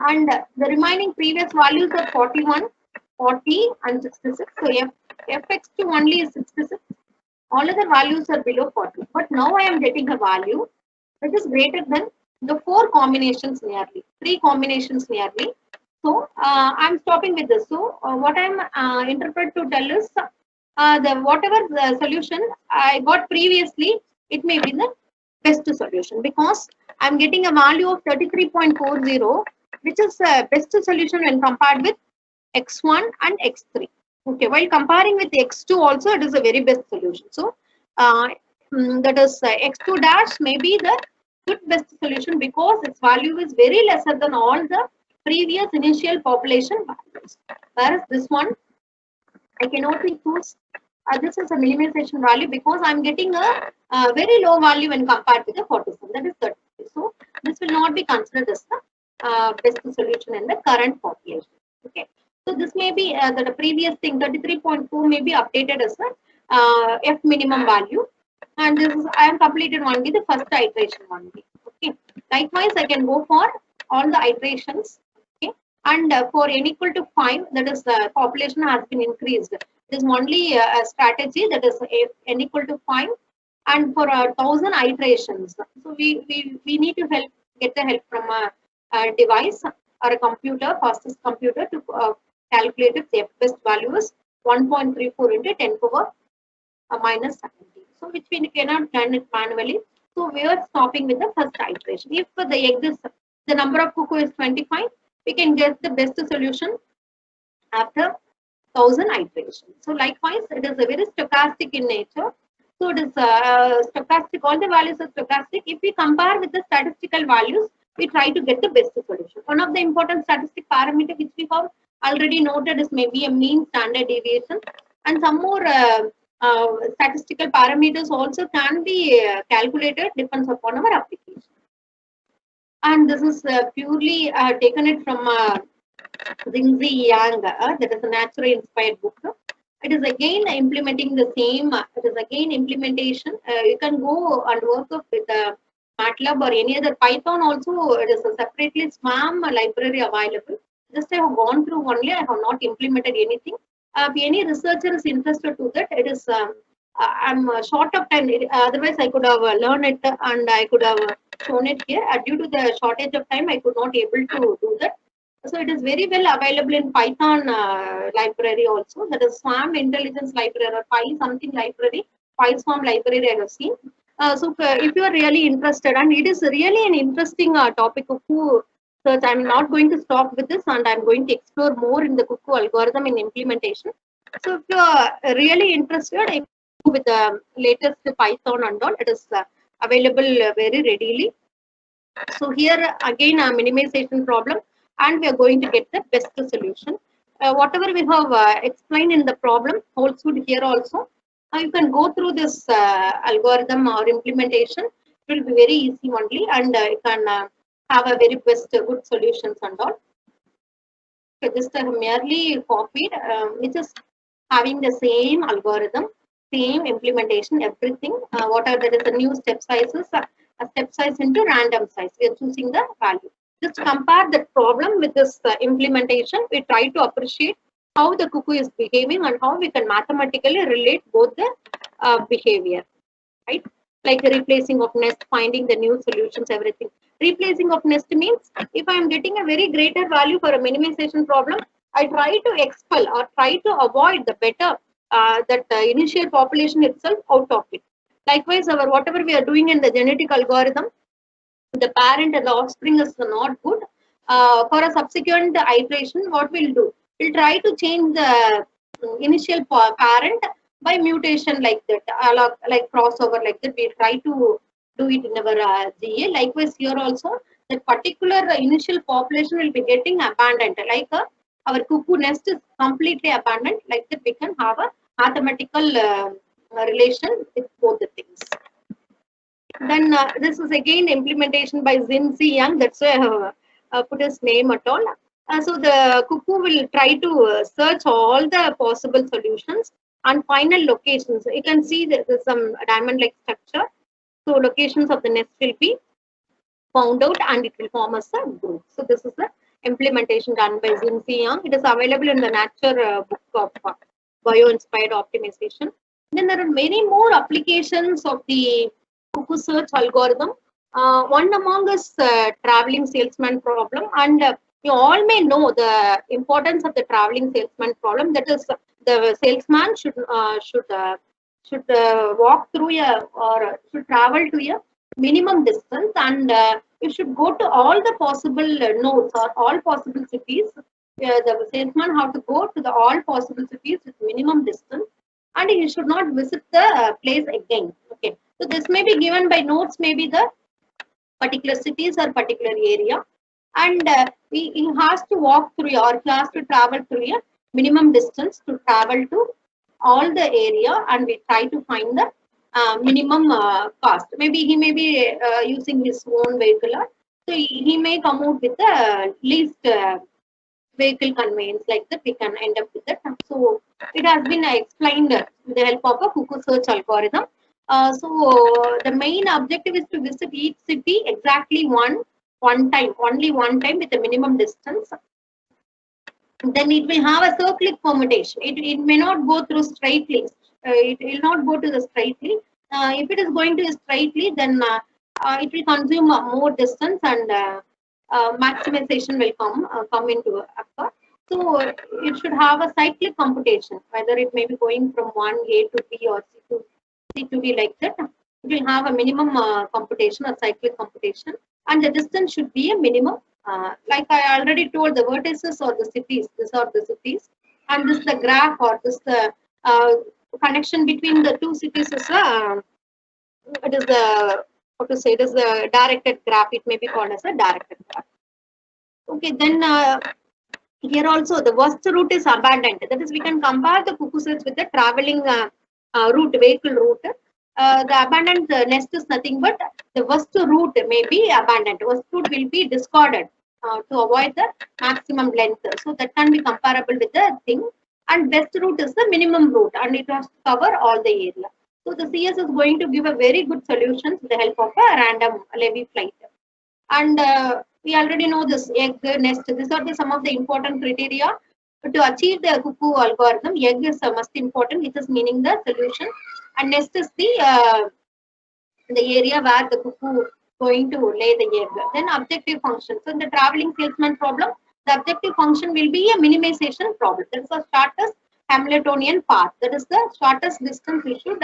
B: and the remaining previous values are 41, 40, and 66. So fx2 only is 66. All other values are below 40. But now I am getting a value that is greater than the 4 combinations nearly, 3 combinations nearly. So I'm stopping with this. So what I'm interpret to tell is whatever the solution I got previously, it may be the best solution, because I'm getting a value of 33.40, which is the best solution when compared with x1 and x3. Okay, while comparing with x2 also, it is a very best solution. So that is x2 dash may be the good best solution because its value is very lesser than all the previous initial population values. Whereas this one, I can only choose this is a minimization value because I'm getting a very low value when compared to the 47, that is 30. So this will not be considered as the best solution in the current population. Okay, so this may be the previous thing 33.4 may be updated as a f minimum value, and this is I am completed only the first iteration only. Okay, likewise I can go for all the iterations. Okay, and for n equal to 5, that is the population has been increased. It is only a strategy, that is n equal to 5, and for 1000 iterations. So we need to get the help from a device or a computer, fastest computer, to calculate its f best value is 1.34 into 10 power minus 70. So which we cannot run it manually. So we are stopping with the first iteration. If the number of cuckoo is 25, we can get the best solution after 1000 iterations. So likewise, it is a very stochastic in nature. So it is stochastic, all the values are stochastic. If we compare with the statistical values, we try to get the best solution. One of the important statistic parameter which we have already noted is maybe a mean standard deviation, and some more statistical parameters also can be calculated, depends upon our application. And this is purely taken it from Xingzi Yang, that is a natural inspired book. It is again implementing the same, it is again implementation. You can go and work with MATLAB or any other Python also. It is a separately SWAM library available. Just I have gone through only, I have not implemented anything. If any researcher is interested to that, it is, I'm short of time, otherwise I could have learned it and I could have shown it here. Due to the shortage of time, I could not able to do that. So it is very well available in Python library also. That is SWAM Intelligence Library or Py something library, PySwarm library I have seen. So if you are really interested, and it is really an interesting topic of Cuckoo search, I'm not going to stop with this, and I'm going to explore more in the Cuckoo algorithm in implementation. So if you are really interested, with the latest Python and all, it is available very readily. So here again a minimization problem, and we are going to get the best solution. Whatever we have explained in the problem holds good here also. You can go through this algorithm or implementation. It will be very easy only, and you can have a very best good solutions and all. So this I have merely copied, which is having the same algorithm, same implementation, everything. Whatever there is a new step sizes, a step size into random size. We are choosing the value. Just compare the problem with this implementation. We try to appreciate how the Cuckoo is behaving and how we can mathematically relate both the behavior, right? Like the replacing of nest, finding the new solutions, everything. Replacing of nest means if I am getting a very greater value for a minimization problem, I try to expel or try to avoid the better that initial population itself out of it. Likewise, our whatever we are doing in the genetic algorithm, the parent and the offspring is not good. For a subsequent iteration, what we'll do? We'll try to change the initial parent by mutation like that, like crossover like that. We try to do it in our GA. Likewise, here also, that particular initial population will be getting abandoned. Like our Cuckoo nest is completely abandoned. Like that, we can have a mathematical relation with both the things. Then this is again implementation by Xingzi Yang. That's why I have put his name at all. So the Cuckoo will try to search all the possible solutions and final locations. You can see that there's some diamond-like structure. So locations of the nest will be found out and it will form as a group. So this is the implementation done by Xingzi Yang. It is available in the Nature book of bio-inspired optimization. Then there are many more applications of the Cuckoo search algorithm. One among us traveling salesman problem, and you all may know the importance of the traveling salesman problem. That is, the salesman should walk through or should travel to a minimum distance, and you should go to all the possible nodes or all possible cities. The salesman have to go to the all possible cities with minimum distance, and he should not visit the place again. Okay, so this may be given by nodes, maybe the particular cities or particular area, and he has to walk through or he has to travel through a minimum distance to travel to all the area, and we try to find the minimum cost. Maybe he may be using his own vehicle, so he may come out with the least vehicle conveyance. Like that, we can end up with that. So it has been explained with the help of a Cuckoo search algorithm. So the main objective is to visit each city exactly one time, only one time with a minimum distance. Then it will have a cyclic permutation. It may not go through straightly. It will not go to the straightly. If it is going to straightly, then it will consume more distance, and maximization will come into occur. So it should have a cyclic computation, whether it may be going from 1A to B or C to D like that. It will have a minimum computation or cyclic computation, and the distance should be a minimum. Like I already told, the vertices or the cities, these are the cities, and this is the graph or this connection between the two cities is it is the, what to say, it is the directed graph. It may be called as a directed graph. Okay, then here also the worst route is abandoned. That is, we can compare the cuckoo search with the traveling route, vehicle route. The abandoned nest is nothing but the worst route may be abandoned. Worst route will be discarded to avoid the maximum length. So that can be comparable with the thing. And best route is the minimum route, and it has to cover all the area. So the CS is going to give a very good solution with the help of a random levy flight. And we already know this egg, nest. These are some of the important criteria to achieve the cuckoo algorithm. Egg is most important, which is meaning the solution, and nest is the area where the cuckoo going to lay the egg. Then objective function. So in the traveling salesman problem, the objective function will be a minimization problem. That is the shortest Hamiltonian path. That is the shortest distance we should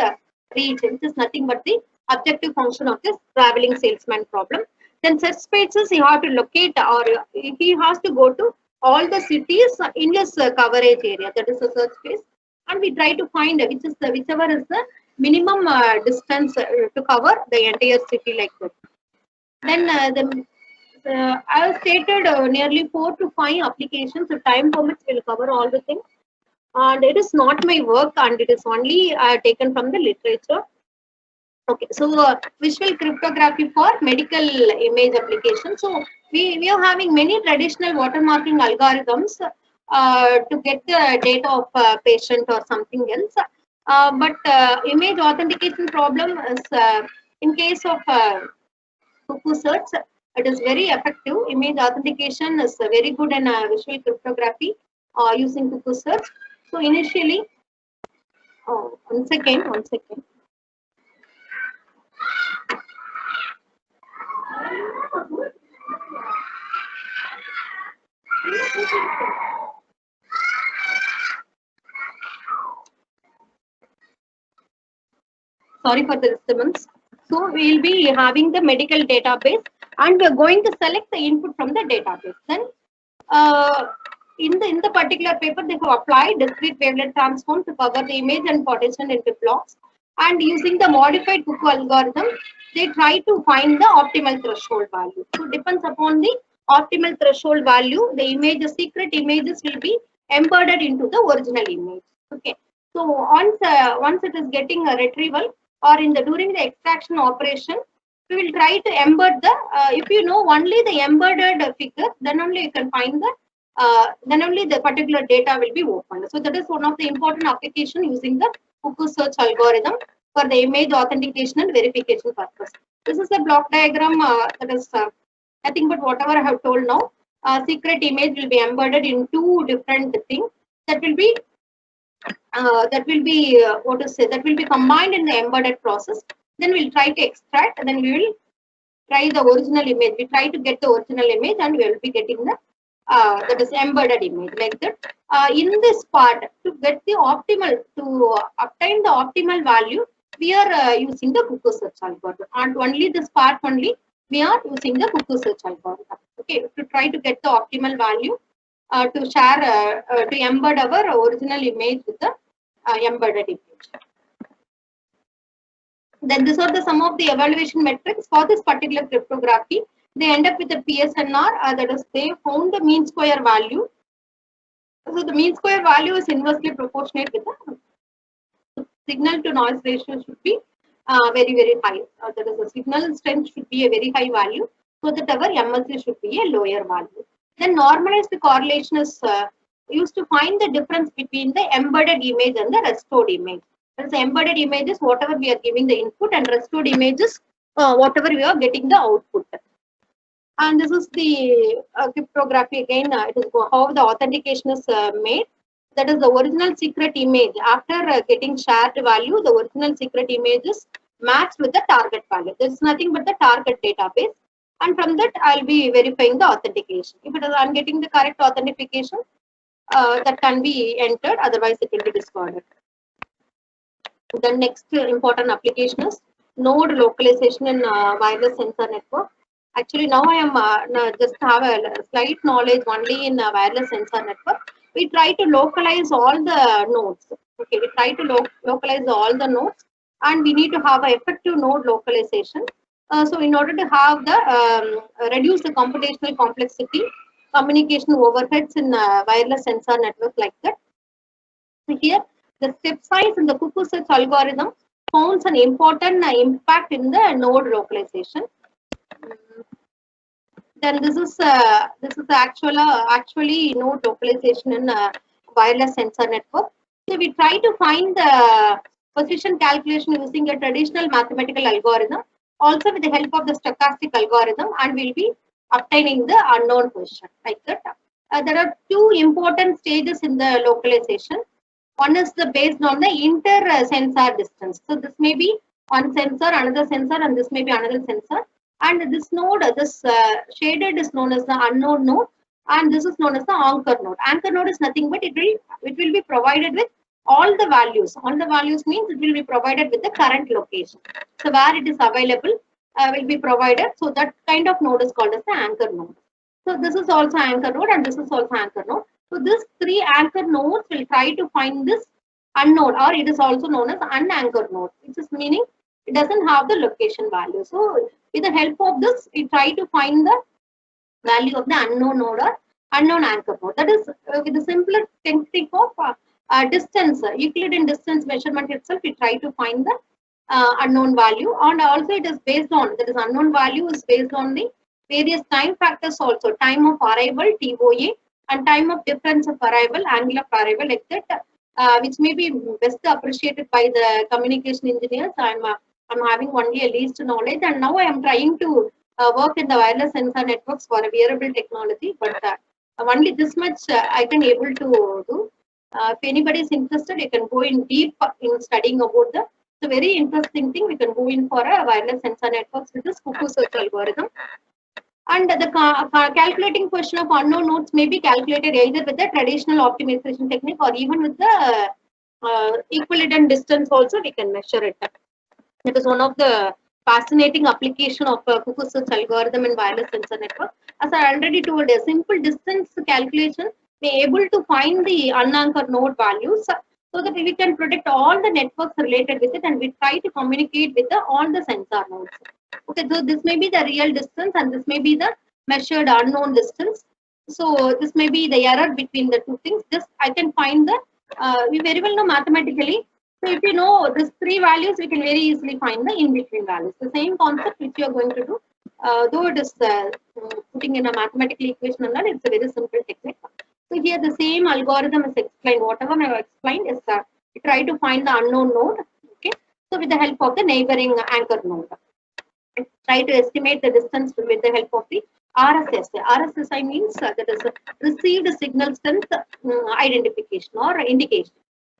B: reach. It is nothing but the objective function of this traveling salesman problem. Then search spaces he have to locate, or he has to go to all the cities in his coverage area. That is the search space, and we try to find whichever is the minimum distance to cover the entire city like that. Then I have stated nearly 4 to 5 applications. The time permits will cover all the things, and it is not my work, and it is only taken from the literature. Okay, so visual cryptography for medical image application. So we are having many traditional watermarking algorithms to get the data of patient or something else. But image authentication problem is in case of cuckoo search, it is very effective. Image authentication is very good in visual cryptography using cuckoo search. So initially, one second. Sorry for the disturbance. So we will be having the medical database, and we are going to select the input from the database. Then in the particular paper, they have applied discrete wavelet transform to cover the image and partition into blocks. And using the modified cuckoo algorithm, they try to find the optimal threshold value. So depends upon the optimal threshold value, the secret images will be embedded into the original image. Okay. So once it is getting a retrieval, or during the extraction operation, we will try to embed the if you know only the embedded figure, then only you can find the then only the particular data will be opened. So that is one of the important application using the cuckoo search algorithm for the image authentication and verification purpose. This is a block diagram that is nothing but whatever I have told now. Secret image will be embedded in 2 different things that will be that will be combined in the embedded process. Then we'll try to extract, and then we will try the original image. We try to get the original image, and we will be getting the that is embedded image like that. In this part, to get the optimal, to obtain the optimal value, we are using the cuckoo search algorithm, and only this part only we are using the cuckoo search algorithm. Okay, to try to get the optimal value, to share, to embed our original image with the embedded image. Then these are some of the evaluation metrics for this particular cryptography. They end up with a PSNR, that is, they found the mean square value. So the mean square value is inversely proportionate with the signal to noise ratio should be very, very high. That is, the signal strength should be a very high value, so that our MLC should be a lower value. Then normalized correlation is used to find the difference between the embedded image and the restored image. That is, embedded images whatever we are giving the input, and restored images whatever we are getting the output. And this is the cryptography again. It is how the authentication is made. That is the original secret image. After getting shared value, the original secret image is matched with the target value. There is nothing but the target database. And from that, I'll be verifying the authentication. If it is, I'm getting the correct authentication, that can be entered. Otherwise, it will be discarded. The next important application is node localization in wireless sensor network. Actually, now I am just have a slight knowledge only in wireless sensor network. We try to localize all the nodes. Okay, we try to localize all the nodes, and we need to have an effective node localization. So in order to have the reduce the computational complexity, communication overheads in wireless sensor network like that. So here, the step size in the cuckoo search algorithm founds an important impact in the node localization. Then this is actually node localization in wireless sensor network. So we try to find the position calculation using a traditional mathematical algorithm, also with the help of the stochastic algorithm, and we'll be obtaining the unknown position like that. There are two important stages in the localization. One is based on the inter sensor distance. So this may be one sensor, another sensor, and this may be another sensor. And this node, this shaded is known as the unknown node, and this is known as the anchor node. Anchor node is nothing but it will be provided with all the values. All the values means it will be provided with the current location. So where it is available will be provided. So that kind of node is called as the anchor node. So this is also anchor node, and this is also anchor node. So these three anchor nodes will try to find this unknown, or it is also known as unanchored node, which is meaning it doesn't have the location value. So with the help of this, we try to find the value of the unknown node or unknown anchor node. That is with the simpler technique of distance, Euclidean distance measurement itself, we try to find the unknown value, and also it is based on, that is unknown value is based on the various time factors also, time of arrival, TOA, and time of difference of arrival, angle of arrival, etc., which may be best appreciated by the communication engineers. I'm having only a least knowledge, and now I am trying to work in the wireless sensor networks for a wearable technology, but only this much I can able to do. If anybody is interested, you can go in deep in studying about the. It's a very interesting thing. We can go in for a wireless sensor networks with this cuckoo search algorithm. And the calculating question of unknown nodes may be calculated either with the traditional optimization technique or even with the equivalent distance also we can measure it. That is one of the fascinating application of cuckoo search algorithm in wireless sensor network. As I already told, a simple distance calculation may able to find the unanchored node values so that we can predict all the networks related with it, and we try to communicate with all the sensor nodes. Okay, so this may be the real distance and this may be the measured unknown distance. So this may be the error between the two things. This I can find the, we very well know mathematically. So if you know these three values, we can very easily find the in-between values. The same concept which you are going to do, though it is putting in a mathematical equation and all, it's a very simple technique. So here the same algorithm is explained. Whatever I have explained is try to find the unknown node. Okay, so with the help of the neighboring anchor node, try to estimate the distance with the help of the RSSI. RSSI means that is received signal strength identification or indication.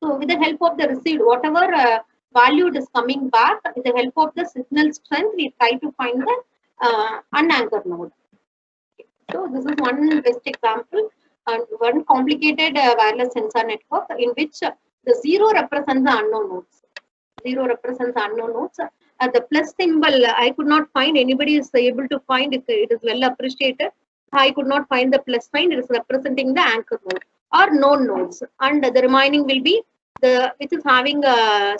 B: So with the help of the received, whatever value is coming back, with the help of the signal strength, we try to find the unanchored node. Okay. So this is one best example, and one complicated wireless sensor network in which the zero represents the unknown nodes. Zero represents unknown nodes. The plus symbol, I could not find. Anybody is able to find it. It is well appreciated. I could not find the plus sign. It is representing the anchor node or known nodes, and the remaining will be the which is having a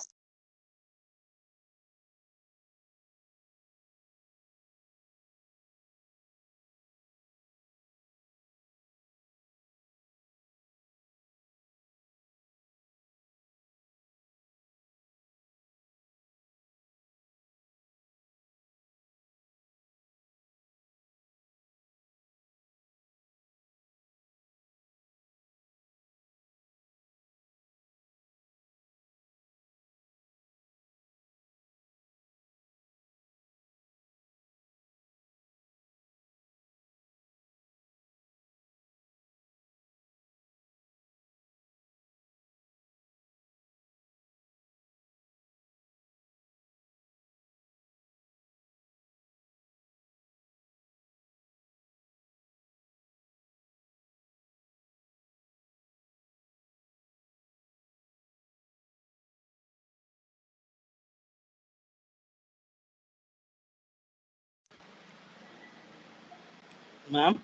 A: Ma'am.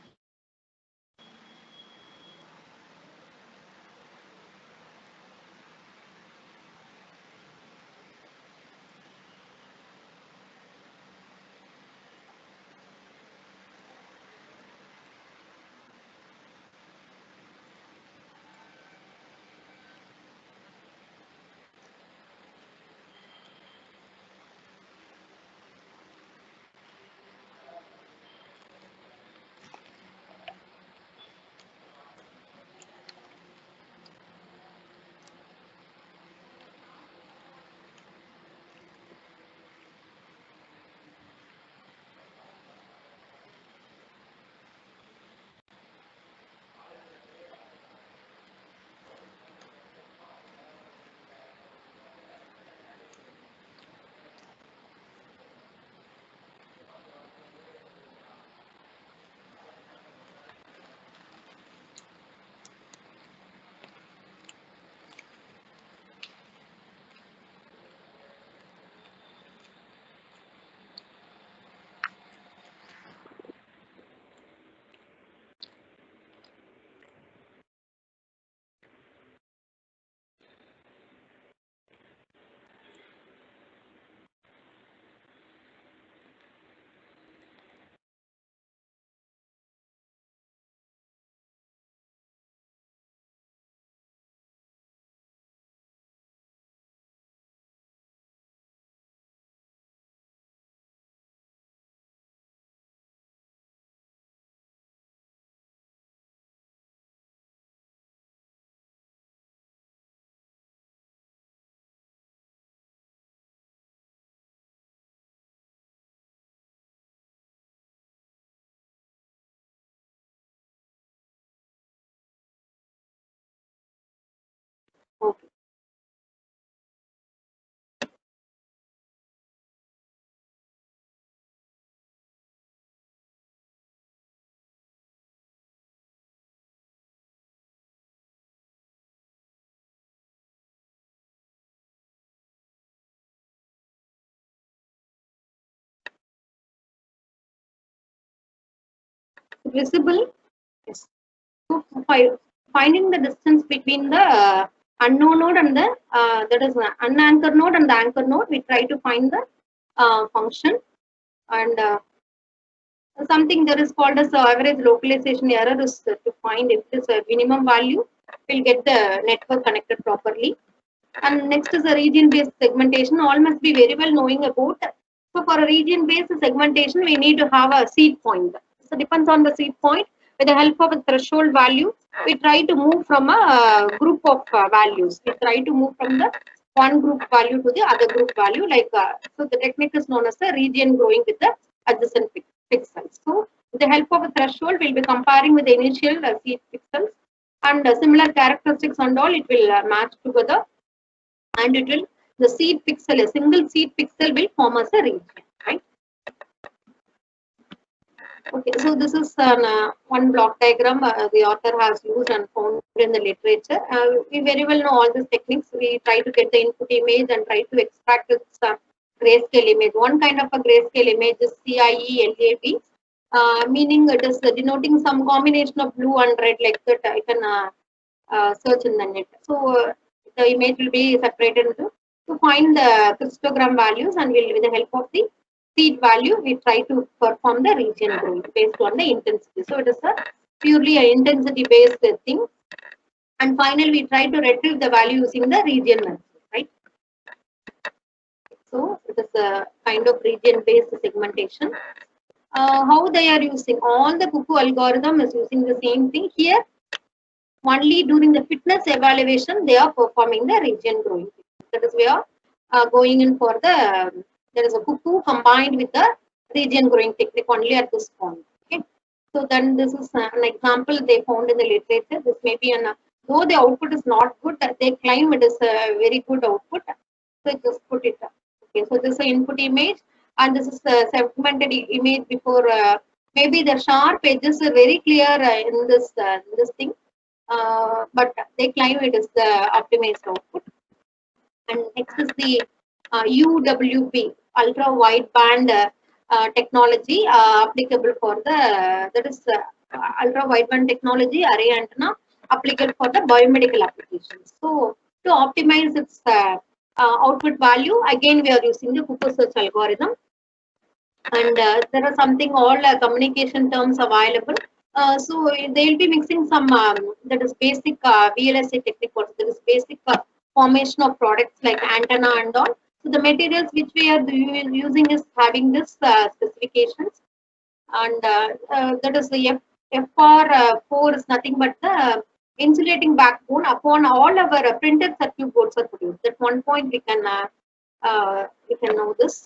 B: visible? Yes. So finding the distance between the unknown node and the that is unanchored node and the anchor node, we try to find the function, and something that is called as the average localization error is to find if it is a minimum value, we'll get the network connected properly. And next is a region-based segmentation. All must be very well knowing about. So for a region-based segmentation, we need to have a seed point. So depends on the seed point. With the help of a threshold value, we try to move from a group of values. We try to move from the one group value to the other group value. Like so, the technique is known as the region growing with the adjacent pixels. So with the help of a threshold, we'll be comparing with the initial seed pixels, and similar characteristics and all. It will match together. And it will, the seed pixel, a single seed pixel will form as a region, right? Okay, so this is one block diagram the author has used and found in the literature. We very well know all these techniques. We try to get the input image and try to extract its grayscale image. One kind of a grayscale image is CIE LAB, meaning it is denoting some combination of blue and red, like that I can search in the net. So the image will be separated into to find the histogram values, and we'll, with the help of the seed value, we try to perform the region growth based on the intensity. So it is a purely an intensity based thing. And finally, we try to retrieve the value using the region method, right? So it is a kind of region based segmentation. How they are using, all the cuckoo algorithm is using the same thing here. Only during the fitness evaluation, they are performing the region growing. That is, we are going in for the, there is a cuckoo combined with the region growing technique only at this point. Okay. So then this is an example they found in the literature. This may be an, though the output is not good, they claim it is a very good output. So just put it up. Okay. So this is an input image, and this is a segmented image before, maybe the sharp edges are very clear in this thing. But they claim it is the optimized output. And next is the UWB, ultra wideband technology applicable for the, that is ultra wideband technology array antenna applicable for the biomedical applications. So to optimize its output value, again we are using the cuckoo search algorithm. And there are something all communication terms available. So they will be mixing some that is basic VLSI technique. There is basic formation of products like antenna and all. So the materials which we are using is having this specifications, and that is the FR4 is nothing but the insulating backbone upon all our printed circuit boards are produced. At one point we can know this.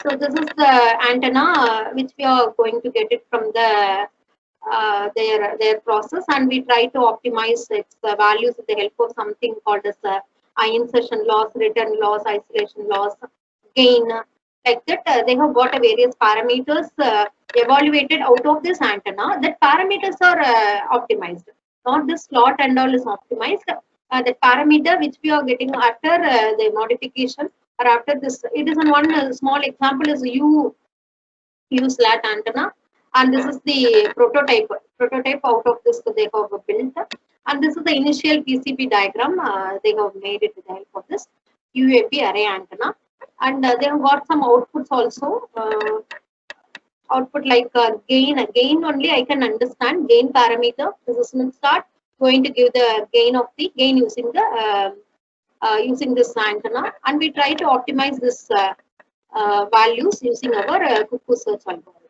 B: So this is the antenna which we are going to get it from the their process, and we try to optimize its values with the help of something called as insertion loss, return loss, isolation loss, gain, like that. They have got various parameters evaluated out of this antenna. That parameters are optimized. Not the slot and all is optimized. The parameter which we are getting after the modification, or after this, it is in one small example is U-slat antenna, and this is the prototype out of this they have built, and this is the initial PCB diagram they have made it with the help of this UAP array antenna, and they have got some outputs also. Output like gain only I can understand, gain parameter. This is Smith chart going to give the gain of the gain using the using this antenna, and we try to optimize this values using our cuckoo search algorithm.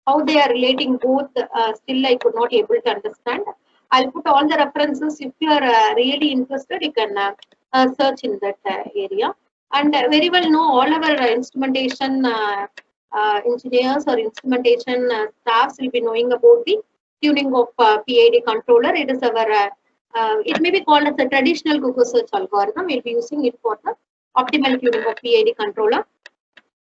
B: How they are relating both, still I could not able to understand. I'll put all the references. If you are really interested, you can search in that area. And very well know all our instrumentation engineers or instrumentation staffs will be knowing about the tuning of PID controller. It is our it may be called as a traditional cuckoo search algorithm. We'll be using it for the optimal tuning of PID controller.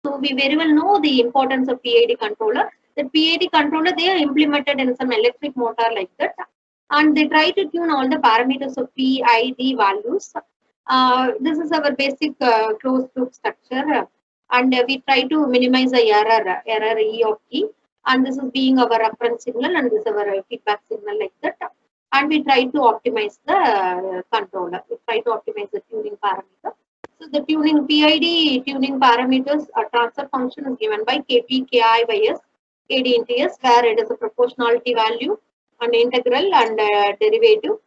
B: So we very well know the importance of PID controller. The PID controller, they are implemented in some electric motor like that, and they try to tune all the parameters of PID values. This is our basic closed loop structure, and we try to minimize the error E of E. and this is being our reference signal, and this is our feedback signal like that. And we try to optimize the controller. We try to optimize the tuning parameter. So the tuning PID tuning parameters, a transfer function is given by Kp Ki by S, Kd into S, where it is a proportionality value, an integral, and derivative.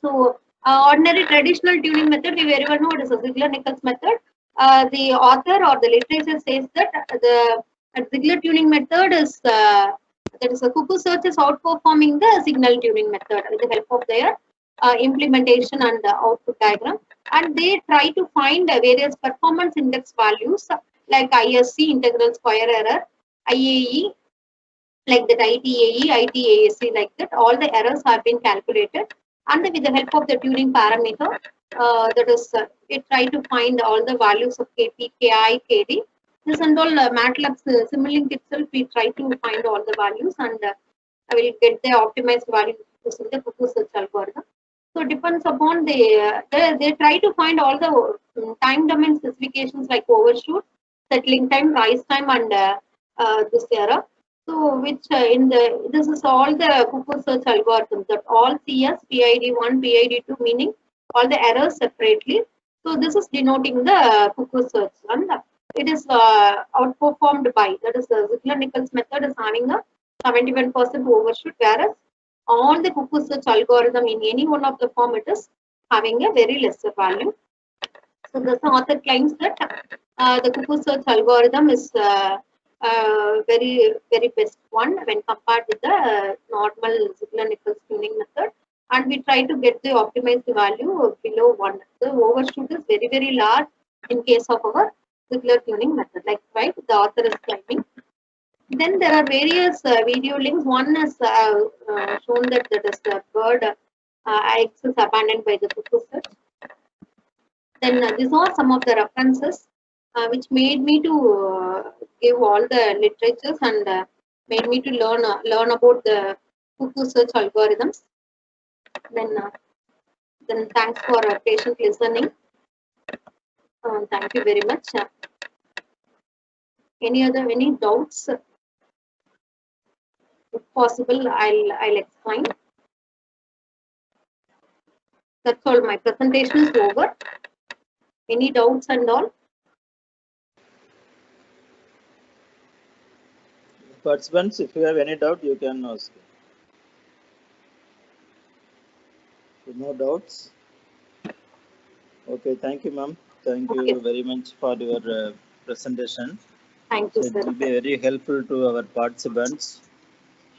B: So ordinary traditional tuning method, we very well know it is a Ziegler-Nichols method. The author or the literature says that the Ziegler tuning method is that is a cuckoo search is outperforming the signal tuning method with the help of their implementation and output diagram, and they try to find various performance index values like ISC, integral square error, IAE, like that, ITAE, ITAC, like that. All the errors have been calculated, and with the help of the tuning parameter, that is, we try to find all the values of Kp, Ki, Kd. This and all MATLAB Simulink itself, we try to find all the values, and I will get the optimized value using the cuckoo search algorithm. So depends upon they try to find all the time domain specifications like overshoot, settling time, rise time, and this error. So which this is all the cuckoo search algorithms that all CS, PID1, PID2, meaning all the errors separately. So this is denoting the cuckoo search, and it is outperformed by, that is the Ziegler-Nichols method is having a 71% overshoot, whereas all the cuckoo search algorithm in any one of the form, it is having a very lesser value. So the author claims that the cuckoo search algorithm is very best one when compared with the normal Ziegler-Nichols tuning method, and we try to get the optimized value below 1. The overshoot is very large in case of our Ziegler tuning method, like right the author is claiming. Then there are various video links. One is shown that is the bird eggs is abandoned by the cuckoo search. Then these are some of the references which made me to give all the literatures, and made me to learn about the cuckoo search algorithms. Then thanks for patient listening. Thank you very much. Any doubts? If possible, I'll explain. That's all. My presentation is over. Any doubts and all?
A: Participants, if you have any doubt, you can ask. No doubts? Okay, thank you, ma'am. Thank you very much for your presentation.
B: Thank you,
A: so
B: sir.
A: it will be very helpful to our participants.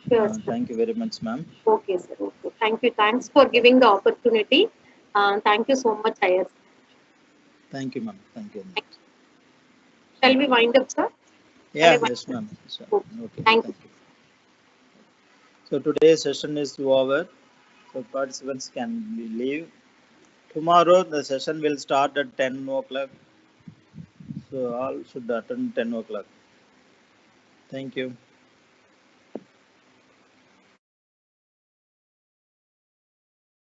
B: Sure.
A: Thank you very much, ma'am.
B: Okay, sir. Okay. Thank you. Thanks for giving the opportunity. Thank you so much, IS.
A: Thank you, ma'am. Thank you.
B: Shall we wind up, sir?
A: Yeah, yes, ma'am. Okay. Thank you. So today's session is over. So participants can leave. Tomorrow the session will start at 10 o'clock. So all should attend 10 o'clock. Thank you.